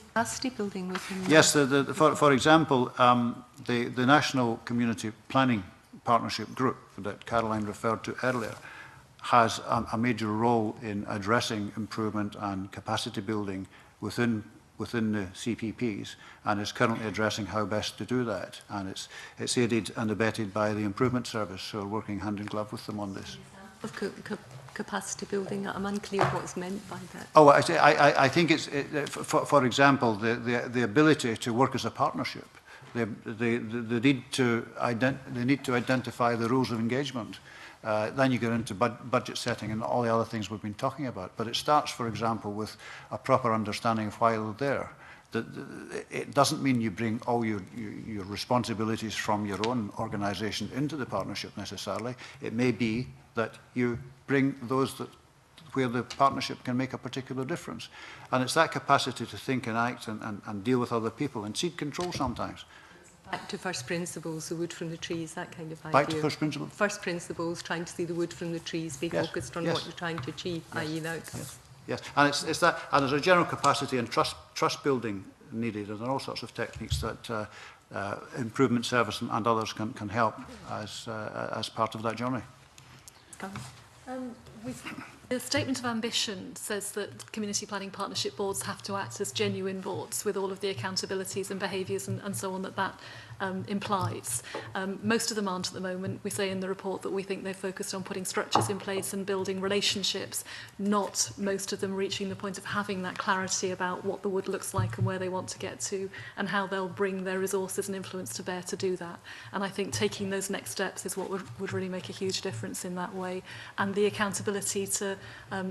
Capacity building within. Yes, for example, the National Community Planning Partnership Group that Caroline referred to earlier has a major role in addressing improvement and capacity building within the CPPs, and is currently addressing how best to do that. And it's aided and abetted by the Improvement Service, so we're working hand in glove with them on this. Of capacity building, I'm unclear what's meant by that. Oh, I think it's, for example, the ability to work as a partnership. They need to identify the rules of engagement. Then you get into budget setting and all the other things we've been talking about. But it starts, for example, with a proper understanding of why they're there. It doesn't mean you bring all your responsibilities from your own organisation into the partnership necessarily. It may be that you bring those where the partnership can make a particular difference. And it's that capacity to think and act and deal with other people and seek control sometimes. Back to first principles, the wood from the trees, that kind of idea. Back to first principles? First principles, trying to see the wood from the trees, be focused on what you're trying to achieve, i.e. the outcomes. Yes, and it's that, and there's a general capacity and trust building needed, and there are all sorts of techniques that Improvement Service and others can help as part of that journey. The statement of ambition says that community planning partnership boards have to act as genuine boards with all of the accountabilities and behaviours and so on that implies. Most of them aren't at the moment. We say in the report that we think they're focused on putting structures in place and building relationships, not most of them reaching the point of having that clarity about what the wood looks like and where they want to get to and how they'll bring their resources and influence to bear to do that. And I think taking those next steps is what would really make a huge difference in that way. And the accountability to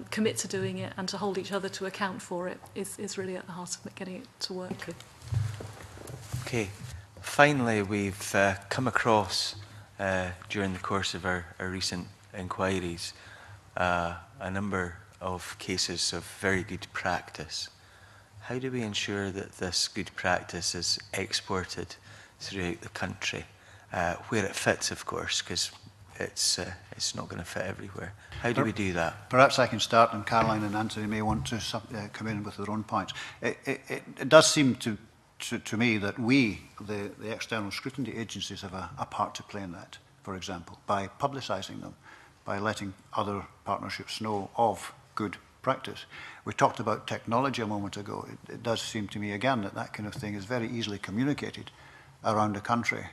commit to doing it and to hold each other to account for it is really at the heart of getting it to work. Okay. Finally, we've come across, during the course of our recent inquiries, a number of cases of very good practice. How do we ensure that this good practice is exported throughout the country where it fits, of course, because it's not going to fit everywhere. How do we do that? Perhaps I can start, and Caroline and Anthony may want to come in with their own points. It does seem to me that we, the external scrutiny agencies, have a part to play in that, for example, by publicising them, by letting other partnerships know of good practice. We talked about technology a moment ago. It does seem to me, again, that that kind of thing is very easily communicated around the country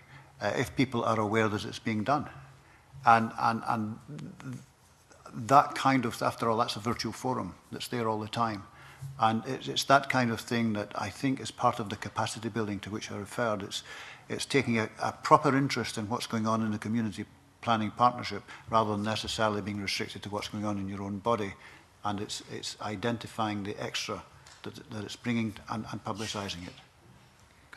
if people are aware that it's being done. And that kind of, after all, that's a virtual forum that's there all the time. And it's that kind of thing that I think is part of the capacity building to which I referred. It's taking a proper interest in what's going on in the community planning partnership rather than necessarily being restricted to what's going on in your own body. And it's identifying the extra that it's bringing and publicising it.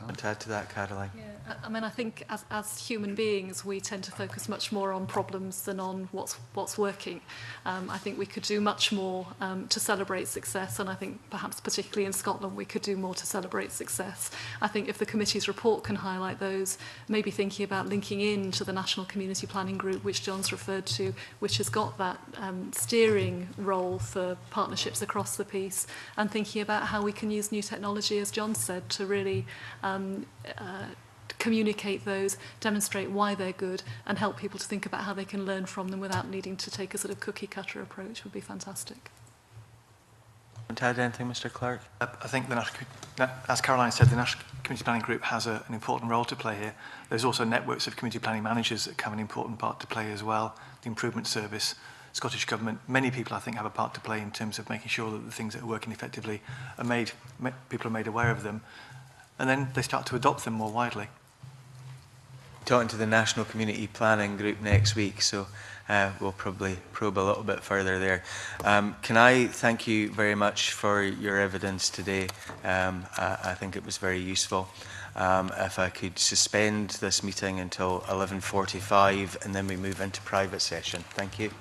Want to add to that, Caroline? Yeah, I mean, I think as human beings, we tend to focus much more on problems than on what's working. I think we could do much more to celebrate success, and I think perhaps particularly in Scotland, we could do more to celebrate success. I think if the committee's report can highlight those, maybe thinking about linking in to the National Community Planning Group, which John's referred to, which has got that steering role for partnerships across the piece, and thinking about how we can use new technology, as John said, to really communicate those, demonstrate why they're good, and help people to think about how they can learn from them without needing to take a sort of cookie-cutter approach would be fantastic. Want to add anything, Mr. Clark? I think, as Caroline said, the National Community Planning Group has an important role to play here. There's also networks of community planning managers that have an important part to play as well. The Improvement Service, Scottish Government, many people I think have a part to play in terms of making sure that the things that are working effectively are people are made aware of them, and then they start to adopt them more widely. Talking to the National Community Planning Group next week, so we'll probably probe a little bit further there. Can I thank you very much for your evidence today? I think it was very useful. If I could suspend this meeting until 11:45 and then we move into private session. Thank you.